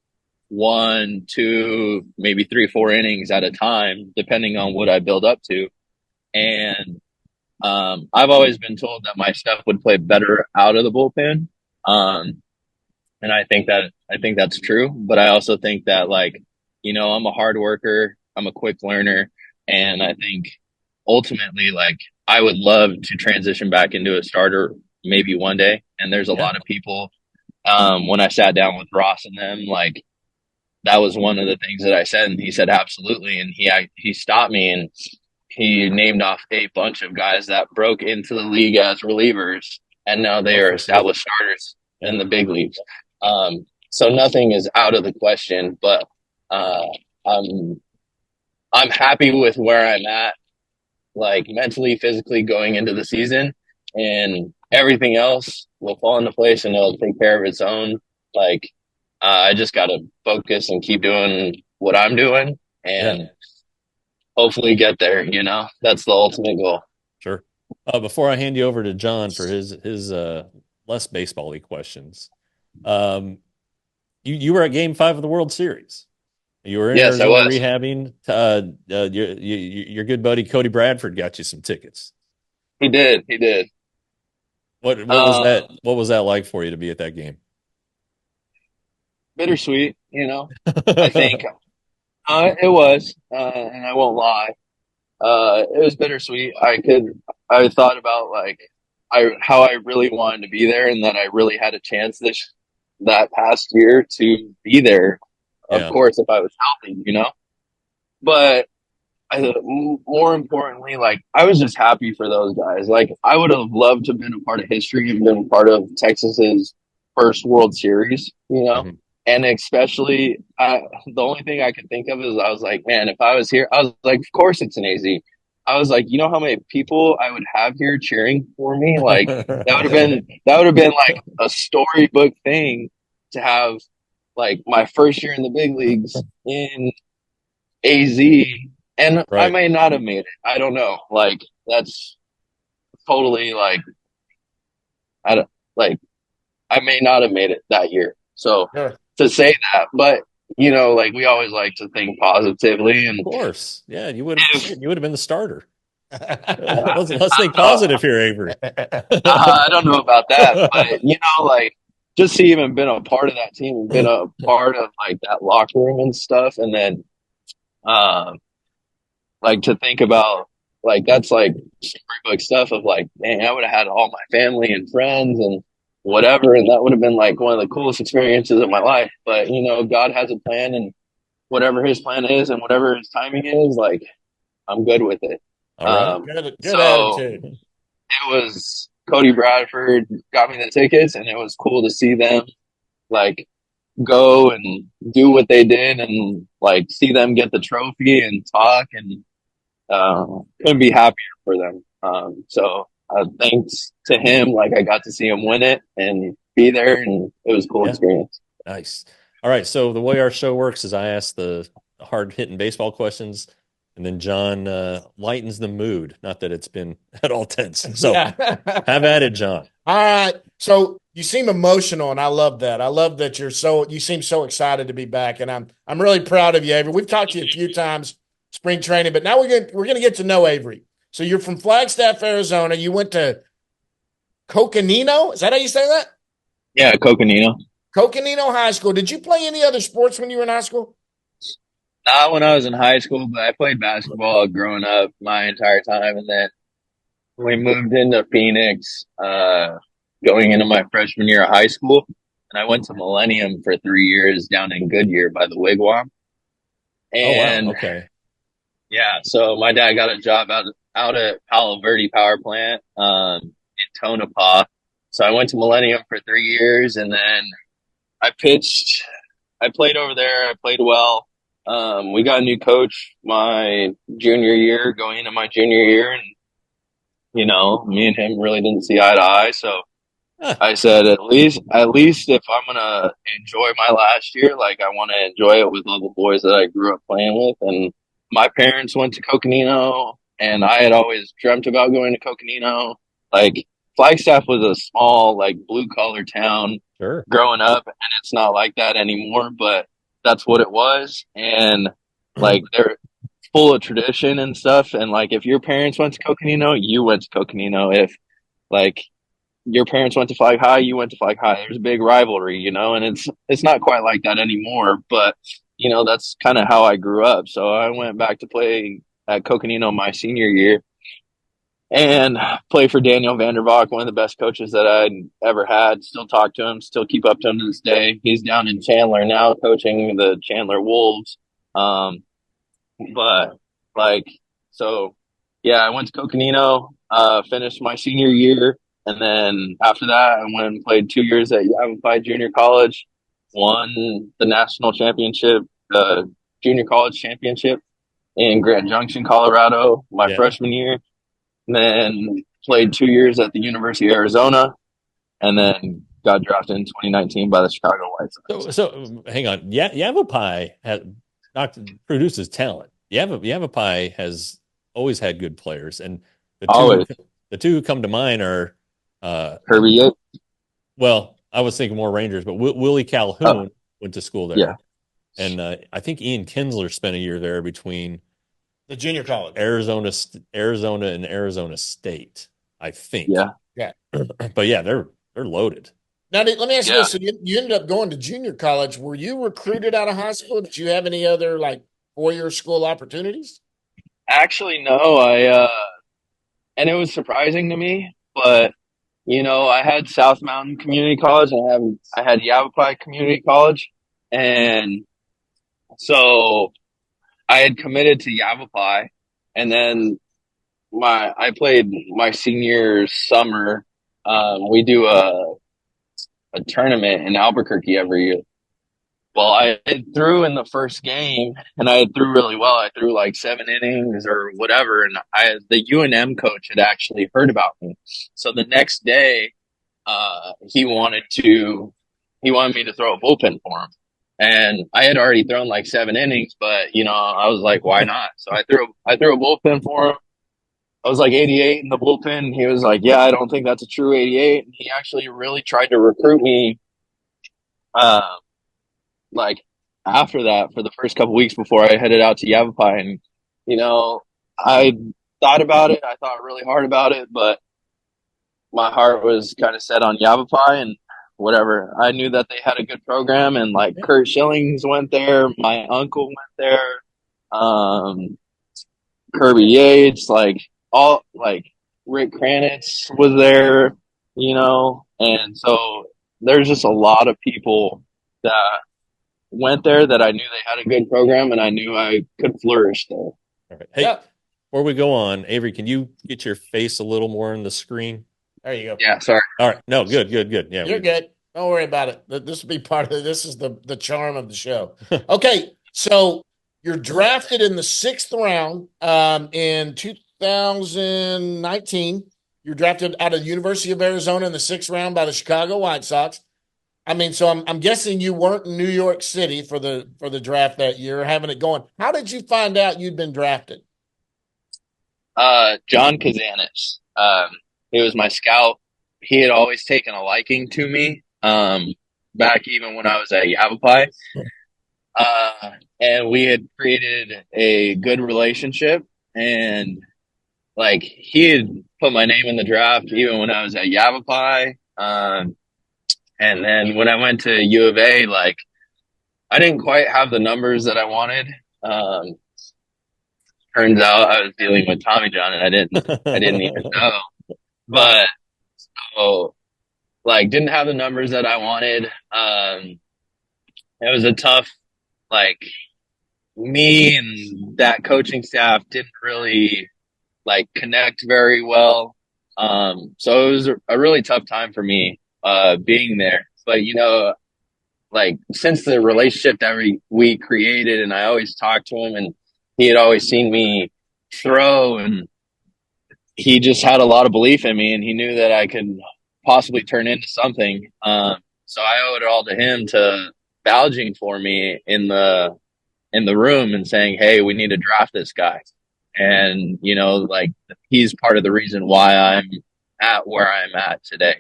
1, 2, maybe 3, 4 innings at a time, depending on what I build up to. And I've always been told that my stuff would play better out of the bullpen. And I think that's true, but I also think that, like, I'm a hard worker, I'm a quick learner, and I think ultimately, like, I would love to transition back into a starter maybe one day. And there's a lot of people, when I sat down with Ross and them, like, that was one of the things that I said, and he said absolutely, and he stopped me and he named off a bunch of guys that broke into the league as relievers, and now they are established starters in the big leagues. So nothing is out of the question, but I'm happy with where I'm at, like, mentally, physically, going into the season, and everything else will fall into place and it'll take care of its own. Like, I just got to focus and keep doing what I'm doing and hopefully get there. That's the ultimate goal. Sure. Before I hand you over to John for his less baseball-y questions, you were at Game 5 of the World Series. You were in Arizona rehabbing. Your good buddy Cody Bradford got you some tickets. He did. What was that? What was that like for you to be at that game? Bittersweet, I think it was, and I won't lie. It was bittersweet. I thought about, like, how I really wanted to be there, and that I really had a chance that past year to be there. Of course, if I was healthy, But more importantly, like, I was just happy for those guys. Like, I would have loved to have been a part of history and been part of Texas's first World Series, Mm-hmm. And especially, the only thing I could think of is, I was like, man, if I was here, I was like, of course it's an AZ. I was like, how many people I would have here cheering for me? Like, that would have been like a storybook thing to have, like, my first year in the big leagues in AZ, and right. I may not have made it. I don't know. Like, that's totally, like, I may not have made it that year. So to say that, but like, we always like to think positively, and of course, you would have been the starter. Let's think positive here, Avery. I don't know about that, but like, just to even been a part of that team and been a part of, like, that locker room and stuff, and then like, to think about, like, that's like storybook stuff of, like, man, I would have had all my family and friends and whatever, and that would have been, like, one of the coolest experiences of my life. But God has a plan, and whatever his plan is and whatever his timing is, like, I'm good with it. All right. Good attitude. It was Cody Bradford got me the tickets, and it was cool to see them, like, go and do what they did, and, like, see them get the trophy and talk, and couldn't be happier for them. So thanks to him, like, I got to see him win it and be there, and it was a cool experience. Nice. All right. So the way our show works is I ask the hard hitting baseball questions, and then John lightens the mood. Not that it's been at all tense. So have at it, John. All right. So you seem emotional, and I love that. I love that you seem so excited to be back, and I'm really proud of you, Avery. We've talked to you a few times, spring training, but now we're going to get to know Avery. So you're from Flagstaff, Arizona. You went to Coconino. Is that how you say that? Yeah, Coconino. Coconino High School. Did you play any other sports when you were in high school? Not when I was in high school, but I played basketball growing up my entire time. And then we moved into Phoenix going into my freshman year of high school. And I went to Millennium for 3 years down in Goodyear by the Wigwam. And, oh, wow. Okay. Yeah, so my dad got a job out at Palo Verde Power Plant in Tonopah. So I went to Millennium for 3 years, and then I pitched. I played over there. I played well. We got a new coach my junior year, going into my junior year, and me and him really didn't see eye to eye. So I said, at least if I'm gonna enjoy my last year, like, I want to enjoy it with all the boys that I grew up playing with. And my parents went to Coconino, and I had always dreamt about going to Coconino. Like, Flagstaff was a small, like, blue collar town Sure. growing up, and it's not like that anymore, but that's what it was. And like, they're full of tradition and stuff. And like, if your parents went to Coconino, you went to Coconino. If like your parents went to Flag High, you went to Flag High. There's a big rivalry, you know, and it's not quite like that anymore. But you know, that's kind of how I grew up. So I went back to play at Coconino my senior year and play for Daniel Vandervalk, one of the best coaches that I'd ever had. Still talk to him, still keep up to him to this day. He's down in Chandler now, coaching the Chandler Wolves. But like, so yeah, I went to Coconino, finished my senior year. And then after that, I went and played 2 years at Yavapai Junior College, won the national championship, the junior college championship in Grand Junction, Colorado, my freshman year. And then played 2 years at the University of Arizona, and then got drafted in 2019 by the Chicago White Sox. So hang on. Yavapai produces talent. Yavapai has always had good players, and the two who come to mind are Kirby Yates. Well, I was thinking more Rangers, but Willie Calhoun went to school there. Yeah. And I think Ian Kinsler spent a year there between the junior college, Arizona and Arizona State, I think. Yeah. But yeah, they're loaded. Now, let me ask you this. So you ended up going to junior college. Were you recruited out of high school? Did you have any other like 4-year school opportunities? Actually, no. And it was surprising to me, but you know, I had South Mountain Community College and I had Yavapai Community College, and so I had committed to Yavapai, and then I played my senior summer. We do a tournament in Albuquerque every year. Well, I threw in the first game, and I threw really well. I threw like 7 innings or whatever, and the UNM coach had actually heard about me. So the next day, he wanted me to throw a bullpen for him. And I had already thrown like 7 innings, but you know, I was like, why not? So I threw a bullpen for him. I was like 88 in the bullpen. He was like, yeah, I don't think that's a true 88. And he actually really tried to recruit me, like after that for the first couple weeks before I headed out to Yavapai. And, you know, I thought about it. I thought really hard about it, but my heart was kind of set on Yavapai and whatever. I knew that they had a good program, and like Kurt Schillings went there. My uncle went there. Kirby Yates, like Rick Kranitz was there, you know, and so there's just a lot of people that went there that I knew they had a good program, and I knew I could flourish there. All right. Hey, before we go on, Avery, can you get your face a little more on the screen? There you go. Yeah, sorry. All right. No, good. Yeah, you're good. Don't worry about it. This will be part of this is the charm of the show. Okay, so you're drafted in the 6th round in 2019. You're drafted out of the University of Arizona in the 6th round by the Chicago White Sox. I mean, so I'm guessing you weren't in New York City for the draft that year, having it going. How did you find out you'd been drafted? John Kazanis. He was my scout. He had always taken a liking to me, back even when I was at Yavapai. And we had created a good relationship, and like he had put my name in the draft even when I was at Yavapai. And then when I went to U of A, like I didn't quite have the numbers that I wanted. Turns out I was dealing with Tommy John, and I didn't even know. But so like didn't have the numbers that I wanted. It was a tough, like me and that coaching staff didn't really like connect very well. So it was a really tough time for me, being there. But you know, like since the relationship that we created, and I always talked to him, and he had always seen me throw, and he just had a lot of belief in me, and he knew that I could possibly turn into something. So I owe it all to him to vouching for me in the room and saying, hey, we need to draft this guy. And, you know, like he's part of the reason why I'm at where I'm at today.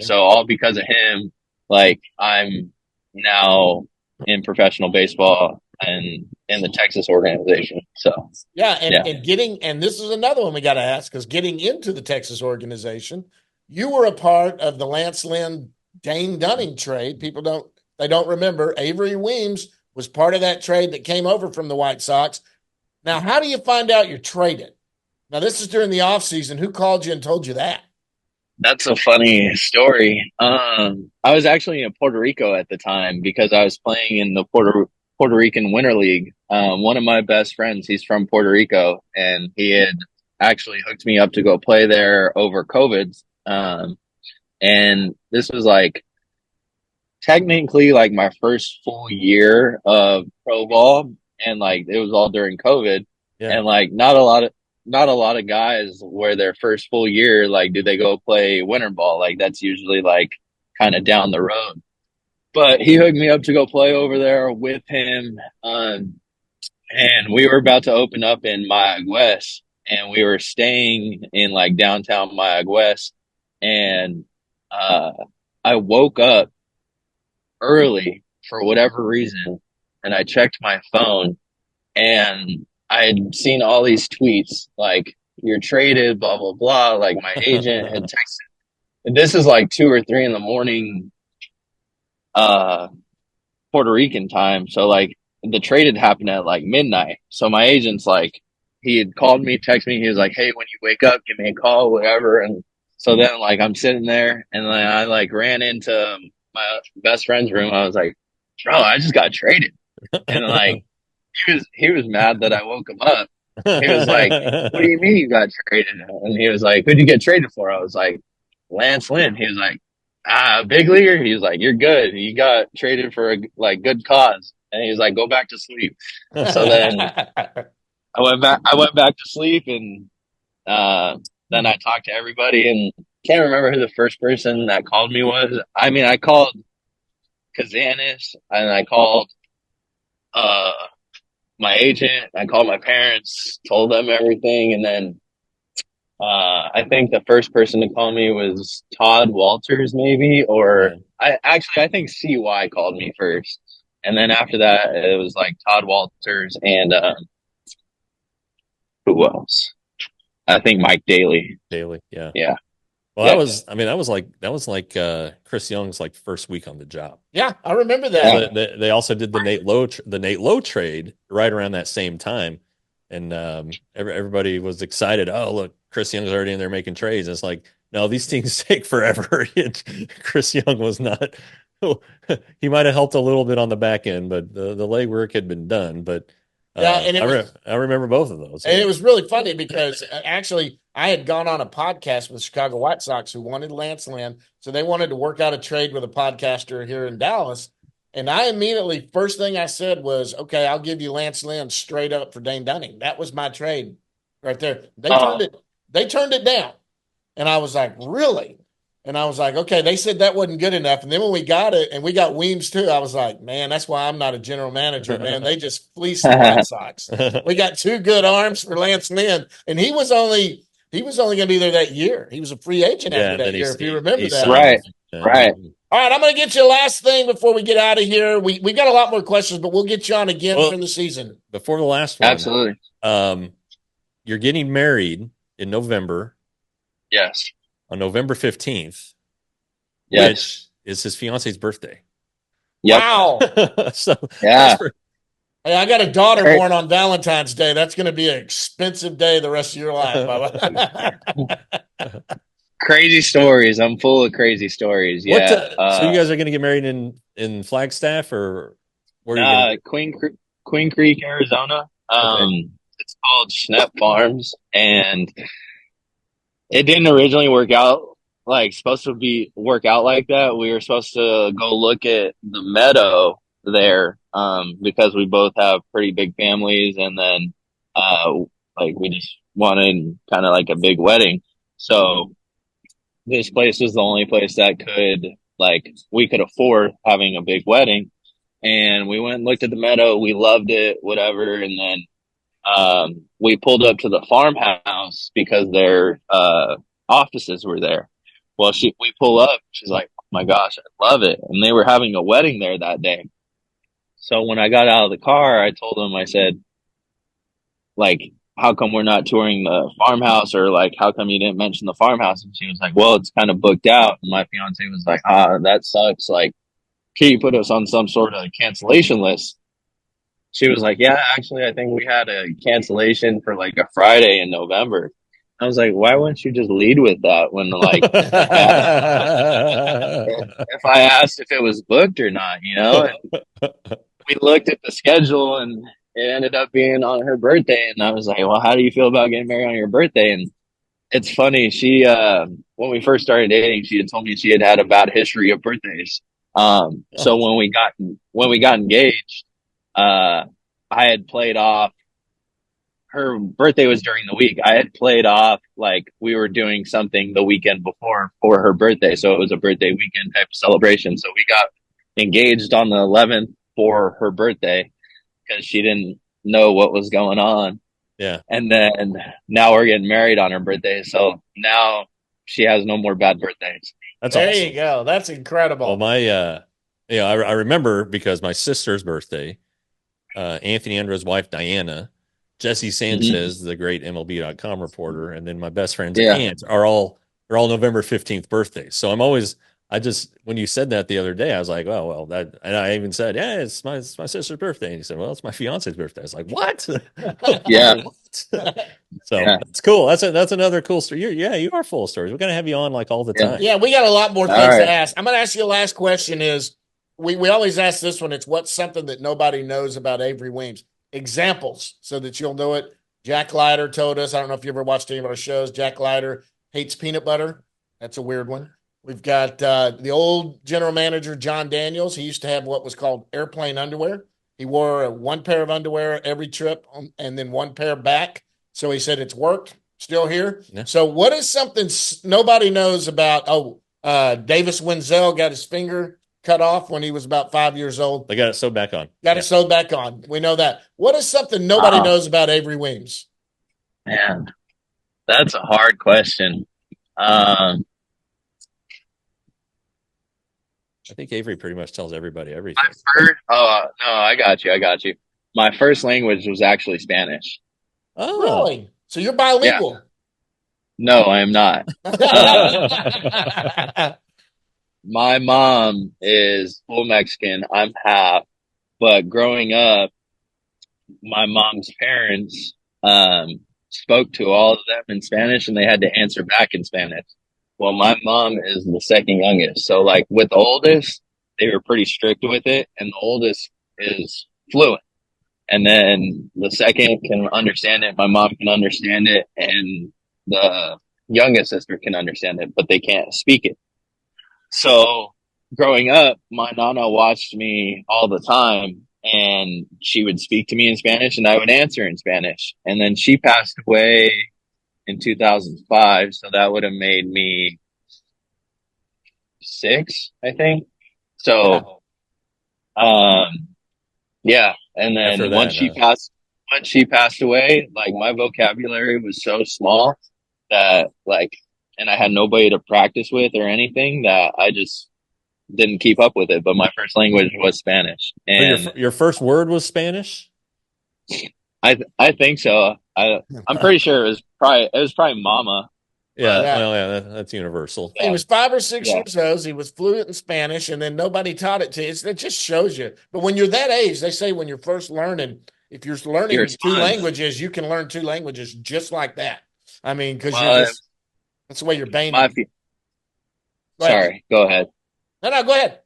So all because of him, like I'm now in professional baseball and in the Texas organization. So Yeah, yeah, and this is another one we got to ask, because getting into the Texas organization, you were a part of the Lance Lynn Dane Dunning trade. They don't remember Avery Williams was part of that trade that came over from the White Sox. Now, how do you find out you're traded? Now, this is during the offseason. Who called you and told you that? that's a funny story. I was actually in Puerto Rico at the time because I was playing in the Puerto Rican Winter League. One of my best friends, he's from Puerto Rico, and he had actually hooked me up to go play there over COVID. And this was like technically like my first full year of pro ball, and like it was all during COVID, Yeah. and like not a lot of guys where their first full year, like, do they go play winter ball? Like that's usually like kind of down the road. But he hooked me up to go play over there with him. And we were about to open up in Mayagüez, and we were staying in like downtown Mayagüez. And I woke up early for whatever reason, and I checked my phone, and I had seen all these tweets like, you're traded, blah, blah, blah. Like my agent had texted. And this is like 2 or 3 in the morning, Puerto Rican time. So like the trade had happened at like midnight. So my agent's like, he had called me, texted me. He was like, hey, when you wake up, give me a call, whatever. And so then like I'm sitting there, and then I like ran into my best friend's room. I was like, bro, I just got traded. And like, he was mad that I woke him up. He was like, what do you mean you got traded? And he was like, who'd you get traded for? I was like, Lance Lynn. He was like, big leaguer. He was like, you're good. You got traded for a like good cause. And he was like, go back to sleep. So then I went back to sleep, and then I talked to everybody, and can't remember who the first person that called me was. I mean, I called Kazanis, and I called uh my agent, I called my parents, told them everything, and then I think the first person to call me was Todd Walters, maybe, or Yeah. I think CY called me first, and then after that it was like Todd Walters and who else? I think Mike Daly. Daily. Yeah. Yeah, Well, yeah, that was like Chris Young's like first week on the job. Yeah, I remember Yeah. that. They also did the Nate Lowe trade right around that same time, and everybody was excited. Oh, look, Chris Young's already in there making trades. And it's like, no, these things take forever. Chris Young was not. He might have helped a little bit on the back end, but the legwork had been done. But Yeah, and I remember both of those. and it was really funny because actually I had gone on a podcast with the Chicago White Sox who wanted Lance Lynn. So they wanted to work out a trade with a podcaster here in Dallas. And I immediately, first thing I said was, okay, I'll give you Lance Lynn straight up for Dane Dunning. That was my trade right there. They turned it down. And I was like, really? And I was like, okay, they said that wasn't good enough. And then when we got it, and we got Weems too, I was like, man, that's why I'm not a general manager, man. They just fleeced the White Sox. We got 2 good arms for Lance Lynn, and he was only going to be there that year. He was a free agent after that year, if you remember that. Right. Right. All right, I'm going to get you a last thing before we get out of here. We got a lot more questions, but we'll get you on again for the season. Before the last one, Absolutely. You're getting married in November. Yes. On November 15th, Yes. which is his fiance's birthday. Yep. Wow. So Yeah. Hey, I got a daughter born on Valentine's Day. That's going to be an expensive day the rest of your life, Bubba. Crazy stories. I'm full of crazy stories. Yeah. So you guys are going to get married in Flagstaff, or where are you Queen Creek, Arizona. Okay. It's called Schnepp Farms, and it didn't originally work out like like that. We were supposed to go look at the meadow there, because we both have pretty big families, and then like we just wanted kind of like a big wedding. So this place was the only place that we could afford having a big wedding. And we went and looked at the meadow. We loved it, whatever. And then we pulled up to the farmhouse because offices were there. Well, we pull up. She's like, "Oh my gosh, I love it!" And they were having a wedding there that day. So when I got out of the car, I told them, I said, like, how come we're not touring the farmhouse, or like, how come you didn't mention the farmhouse? And she was like, well, it's kind of booked out. And my fiance was like, that sucks. Like, can you put us on some sort of cancellation list? She was like, yeah, actually, I think we had a cancellation for like a Friday in November. I was like, why wouldn't you just lead with that when like if I asked if it was booked or not, you know? And we looked at the schedule and it ended up being on her birthday. And I was like, well, how do you feel about getting married on your birthday? And it's funny. She, when we first started dating, she had told me she had had a bad history of birthdays. So when we got engaged, I had played off, her birthday was during the week. I had played off like we were doing something the weekend before for her birthday. So it was a birthday weekend type of celebration. So we got engaged on the 11th for her birthday because she didn't know what was going on. Yeah. And then now we're getting married on her birthday. So now she has no more bad birthdays. That's there awesome. you go. That's incredible. Well, I remember because my sister's birthday, Anthony Andrews' wife, Diana, Jesse Sanchez, the great MLB.com reporter, and then my best friend's aunt they're all November 15th birthdays. So when you said that the other day, I was like, oh, well, that, and I even said, yeah, it's my sister's birthday. And he said, well, it's my fiance's birthday. I was like, what? Yeah. So that's cool. That's another cool story. You are full of stories. We're going to have you on like all the time. Yeah, we got a lot more things to ask. I'm going to ask you the last question is, we always ask this one. It's what's something that nobody knows about Avery Williams? Examples so that you'll know it. Jack Leiter told us, I don't know if you ever watched any of our shows, Jack Leiter hates peanut butter. That's a weird one. We've got the old general manager, John Daniels. He used to have what was called airplane underwear. He wore one pair of underwear every trip and then one pair back. So he said it's worked, still here. Yeah. So what is something nobody knows about? Davis Wenzel got his finger cut off when he was about 5 years old. They got it sewed back on. It sewed back on. We know that. What is something nobody knows about Avery Williams? Man, that's a hard question. I think Avery pretty much tells everybody everything. No, I got you. My first language was actually Spanish. Oh, really? So you're bilingual? Yeah. No, I am not. My mom is full Mexican. I'm half. But growing up, my mom's parents spoke to all of them in Spanish, and they had to answer back in Spanish. Well, my mom is the second youngest. So, like, with the oldest, they were pretty strict with it, and the oldest is fluent. And then the second can understand it. My mom can understand it, and the youngest sister can understand it, but they can't speak it. So growing up, my nana watched me all the time, and she would speak to me in Spanish and I would answer in Spanish. And then she passed away in 2005. So that would have made me 6, I think. So, yeah. And then once she passed away, like my vocabulary was so small that like, and I had nobody to practice with or anything that I just didn't keep up with it. But my first language was Spanish. And your first word was Spanish? I think so. I'm pretty sure it was probably mama. Yeah, well, that's universal. He was 5 or 6 years old. He was fluent in Spanish, and then nobody taught it to you. It just shows you. But when you're that age, they say when you're first learning, if you're learning 2 languages, you can learn 2 languages just like that. I mean, because that's the way your brain. Sorry, go ahead. No, go ahead.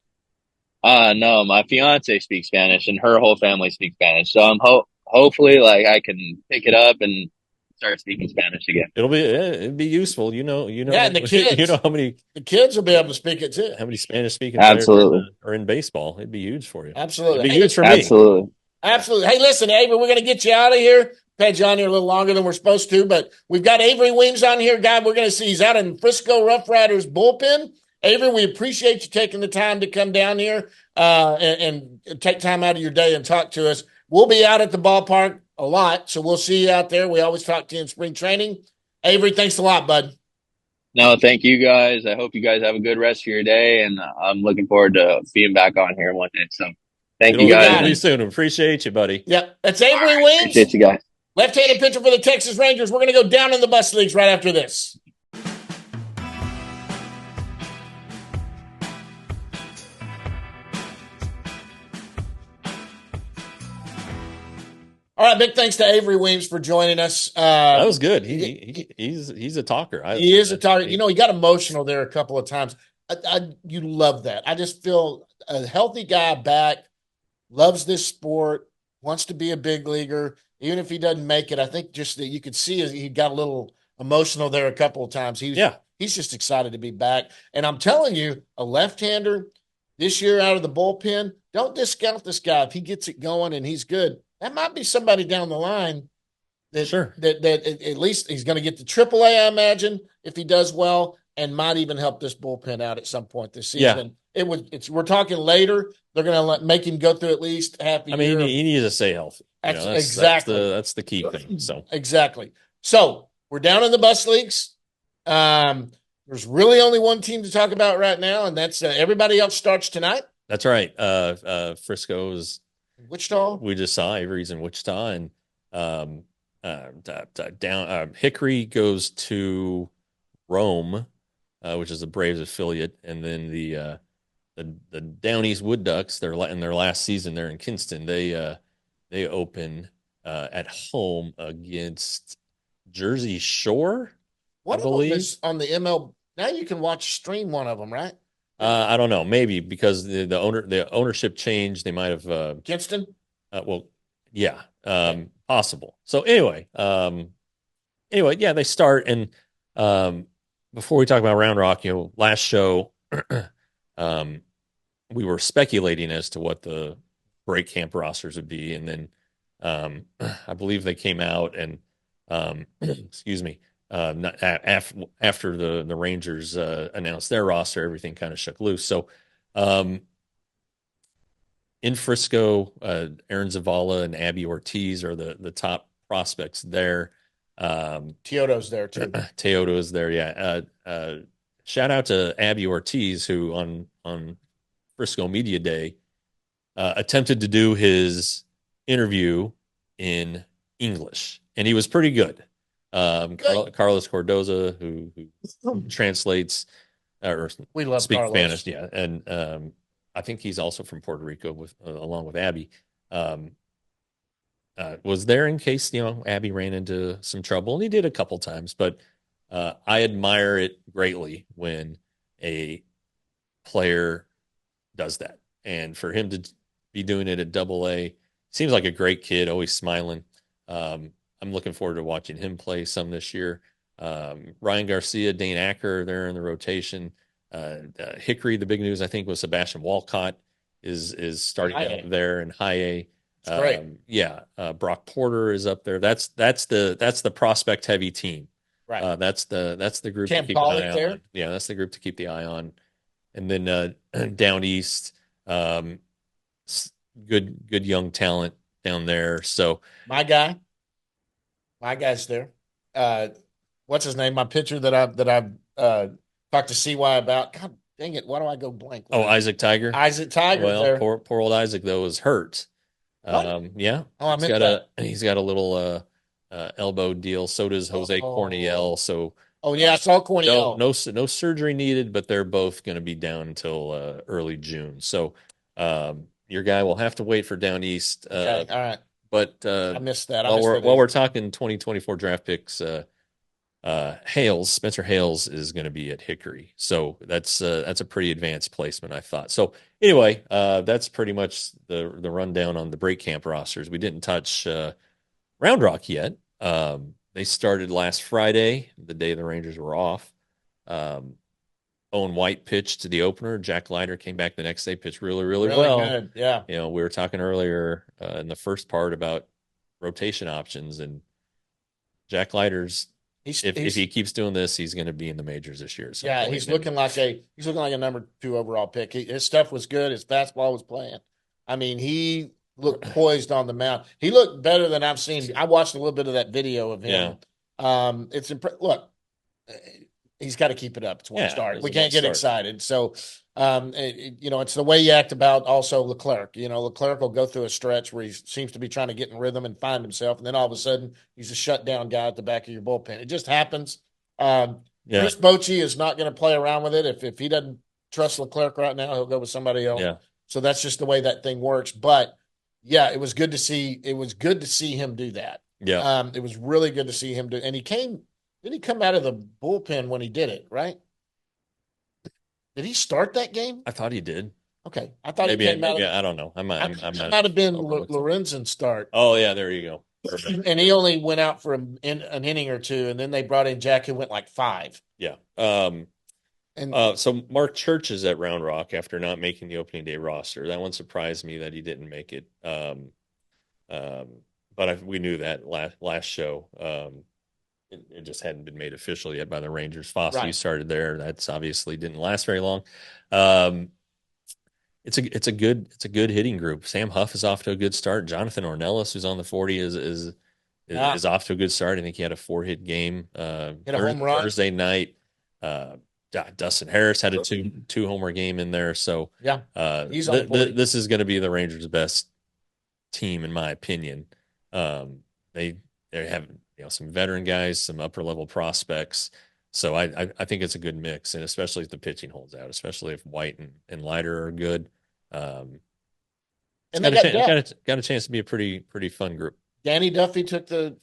No, my fiance speaks Spanish, and her whole family speaks Spanish. So I'm hopefully like I can pick it up and start speaking Spanish again. It'd be useful, you know. Yeah, and the kids, you know how many the kids will be able to speak it too. How many Spanish speaking absolutely are in baseball? It'd be huge for you. Absolutely, it'd be huge for me. Absolutely. Hey, listen, Avery, we're going to get you out of here. We've had you on here a little longer than we're supposed to, but we've got Avery Williams on here, guy. We're going to see he's out in Frisco Rough Riders bullpen. Avery, we appreciate you taking the time to come down here and take time out of your day and talk to us. We'll be out at the ballpark a lot, so we'll see you out there. We always talk to you in spring training. Avery, thanks a lot, bud. No, thank you guys. I hope you guys have a good rest of your day, and I'm looking forward to being back on here one day. So, thank you It'll You guys, got it'll be it. and soon. Appreciate you, buddy. Yep. That's Avery Williams, appreciate you guys. left-handed pitcher for the Texas Rangers. We're going to go down in the bus leagues right after this. All right, big thanks to Avery Williams for joining us. That was good. He's a talker. He is a target. You know, he got emotional there a couple of times. You love that. I just feel a healthy guy back, loves this sport, wants to be a big leaguer. Even if he doesn't make it, I think just that you could see he got a little emotional there a couple of times. He's just excited to be back. And I'm telling you, a left-hander this year out of the bullpen, don't discount this guy. If he gets it going and he's good, that might be somebody down the line that at least he's going to get to AAA, I imagine, if he does well, and might even help this bullpen out at some point this season. Yeah. We're talking later. They're going to make him go through at least half a year. I mean, he needs to stay healthy. Exactly. That's the key thing. So exactly. So we're down in the bus leagues. There's really only one team to talk about right now, and that's everybody else starts tonight. That's right. Frisco's Wichita. We just saw Avery's in Wichita, and Hickory goes to Rome, which is the Braves affiliate, and then the Down East Wood Ducks. They're in their last season there in Kinston. They open at home against Jersey Shore. What I believe is on the ML. Now you can stream one of them, right? I don't know, maybe because the ownership changed. They might have Kinston. Well, yeah, possible. So anyway, yeah, they start, and before we talk about Round Rock, last show, we were speculating as to what the break camp rosters would be, and then I believe they came out and excuse me, after the Rangers announced their roster, everything kind of shook loose. So in Frisco, Aaron Zavala and Abby Ortiz are the top prospects there. Teodo's there too. Teodo is there, yeah. Shout out to Abby Ortiz, who on Frisco Media Day attempted to do his interview in English, and he was pretty good. Carlos Cordoza, who translates or we love speak Carlos. Spanish, yeah, and I think he's also from Puerto Rico along with Abby. Was there in case Abby ran into some trouble, and he did a couple times, but I admire it greatly when a player does that, and for him to be doing it at AA, seems like a great kid, always smiling. I'm looking forward to watching him play some this year. Ryan Garcia, Dane Acker, they're in the rotation. Hickory, the big news I think was Sebastian Walcott is starting out there in high A. Great. Yeah, Brock Porter is up there. That's the prospect heavy team. Right. That's the group Can't to keep an eye there. on. Yeah, that's the group to keep the eye on. And then down east, good young talent down there. So my guy's there. What's his name? My pitcher that I've talked to CY about. God dang it! Why do I go blank? Isaac Tiger. Isaac Tiger. Well, there. poor old Isaac though is hurt. Yeah. Oh, he's got a little elbow deal. So does Jose Corniel. So. Oh yeah, I saw Corniel. No surgery needed, but they're both going to be down until early June. So your guy will have to wait for down east. Okay, all right. But I missed that. While we're talking 2024 draft picks, Spencer Hales is going to be at Hickory. So that's a pretty advanced placement, I thought. So anyway, that's pretty much the rundown on the break camp rosters. We didn't touch Round Rock yet. They started last Friday, the day the Rangers were off. Owen White pitched to the opener. Jack Leiter came back the next day, pitched really well. Good. Yeah. We were talking earlier in the first part about rotation options, and Jack Leiter's if he keeps doing this, he's going to be in the majors this year. Yeah, he's looking like a number 2 overall pick. His stuff was good. His fastball was playing. I mean, he looked poised on the mound. He looked better than I've seen. I watched a little bit of that video of him. Yeah. It's look, he's got to keep it up. It's one start. it's We a can't get start. excited. So, it's the way you act about also Leclerc. Leclerc will go through a stretch where he seems to be trying to get in rhythm and find himself, and then all of a sudden he's a shutdown guy at the back of your bullpen. It just happens. Chris Bochy is not going to play around with it. If he doesn't trust Leclerc right now, he'll go with somebody else. Yeah. So that's just the way that thing works. But yeah, it was good to see. It was good to see him do that. Yeah. It was really good to see him do. And he came. Did he come out of the bullpen when he did it? Right? Did he start that game? I thought he did. Okay, I thought Maybe. he came out. I don't know. I might have been Lorenzen's start. Oh yeah, there you go. Perfect. And he only went out for an inning or two, and then they brought in Jack, who went like 5. Yeah. So Mark Church is at Round Rock after not making the opening day roster. That one surprised me that he didn't make it. But we knew that last show. It just hadn't been made official yet by the Rangers. Fossey started there. That's obviously didn't last very long. It's a good hitting group. Sam Huff is off to a good start. Jonathan Ornelas, who's on the 40, is off to a good start. I think he had a 4-hit game. Hit a home run Thursday night. Dustin Harris had a two homer game in there. So he's on this is going to be the Rangers' best team in my opinion. They have some veteran guys, some upper level prospects. So I think it's a good mix, and especially if the pitching holds out, especially if White and Leiter are good. And got a chance to be a pretty fun group. Danny Duffy took the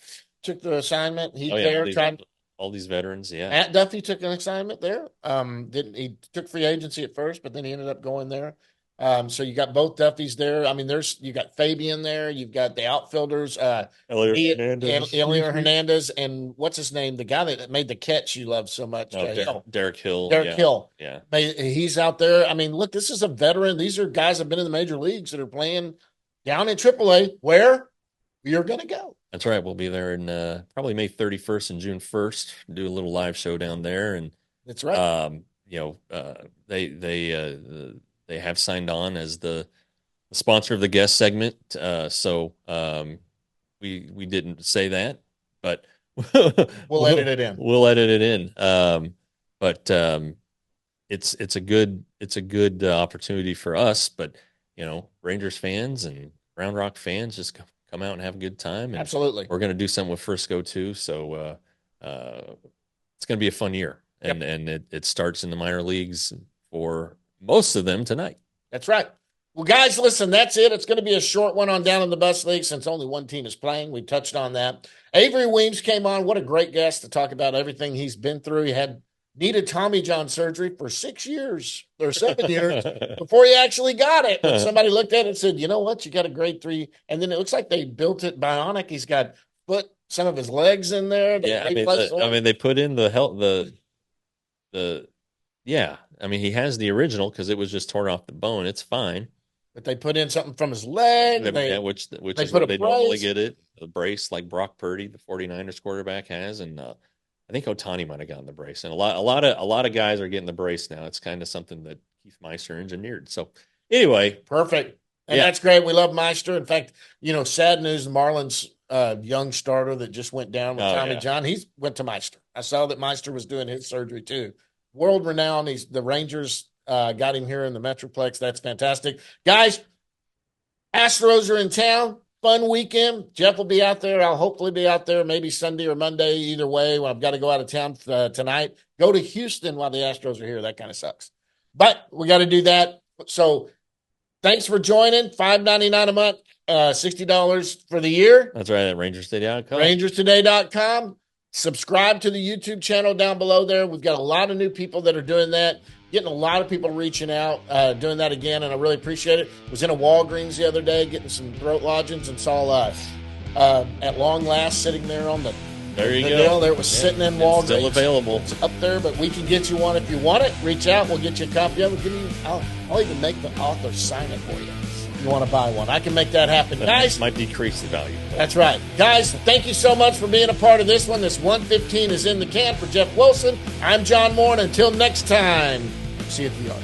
assignment. He's there all these veterans. Yeah, Matt Duffy took an assignment there. He took free agency at first, but then he ended up going there. So you got both Duffys there. I mean, you got Fabian there. You've got the outfilders, Elliot Hernandez, and what's his name? The guy that made the catch you love so much. Derek Hill. Hill. Yeah. He's out there. I mean, look, this is a veteran. These are guys that have been in the major leagues that are playing down in AAA where you're going to go. That's right. We'll be there in probably May 31st and June 1st. Do a little live show down there. And that's right. They have signed on as the sponsor of the guest segment. So we didn't say that, but we'll edit it in. We'll edit it in. But it's a good opportunity for us. But Rangers fans and Round Rock fans just come out and have a good time. And absolutely, we're going to do something with Frisco too. So it's going to be a fun year, and it starts in the minor leagues for most of them tonight. That's right. Well, guys, listen, that's it. It's going to be a short one on Down in the Bus League since only one team is playing. We touched on that. Avery Williams came on. What a great guest to talk about everything he's been through. He needed Tommy John surgery for 6 years or 7 years before he actually got it. When somebody looked at it and said, you know what, you got a grade 3. And then it looks like they built it bionic. He's got some of his legs in there. They put in he has the original because it was just torn off the bone. It's fine. But they put in something from his leg. Which is what they normally get it. The brace like Brock Purdy, the 49ers quarterback, has. And I think Ohtani might have gotten the brace. And a lot of guys are getting the brace now. It's kind of something that Keith Meister engineered. So anyway. Perfect. And that's great. We love Meister. In fact, sad news, the Marlins young starter that just went down with Tommy John, he went to Meister. I saw that Meister was doing his surgery too. World renowned. The Rangers got him here in the Metroplex. That's fantastic. Guys, Astros are in town. Fun weekend. Jeff will be out there. I'll hopefully be out there maybe Sunday or Monday. Either way, I've got to go out of town tonight. Go to Houston while the Astros are here. That kind of sucks. But we got to do that. So thanks for joining. $5.99 a month, $60 for the year. That's right, at rangerstoday.com. rangerstoday.com. Subscribe to the YouTube channel down below there. We've got a lot of new people that are doing that, getting a lot of people reaching out, doing that again, and I really appreciate it. Was in a Walgreens the other day getting some throat lodgings and saw at long last sitting there on the there you go. Deal. There it was sitting in Walgreens. Still available. It's up there, but we can get you one if you want it. Reach out. We'll get you a copy of it. I'll even make the author sign it for you. You want to buy one, I can make that happen. Guys, might decrease the value. That's right. Guys, thank you so much for being a part of this one. This 115 is in the can. For Jeff Wilson, I'm John Moore, and until next time, see you at the yard.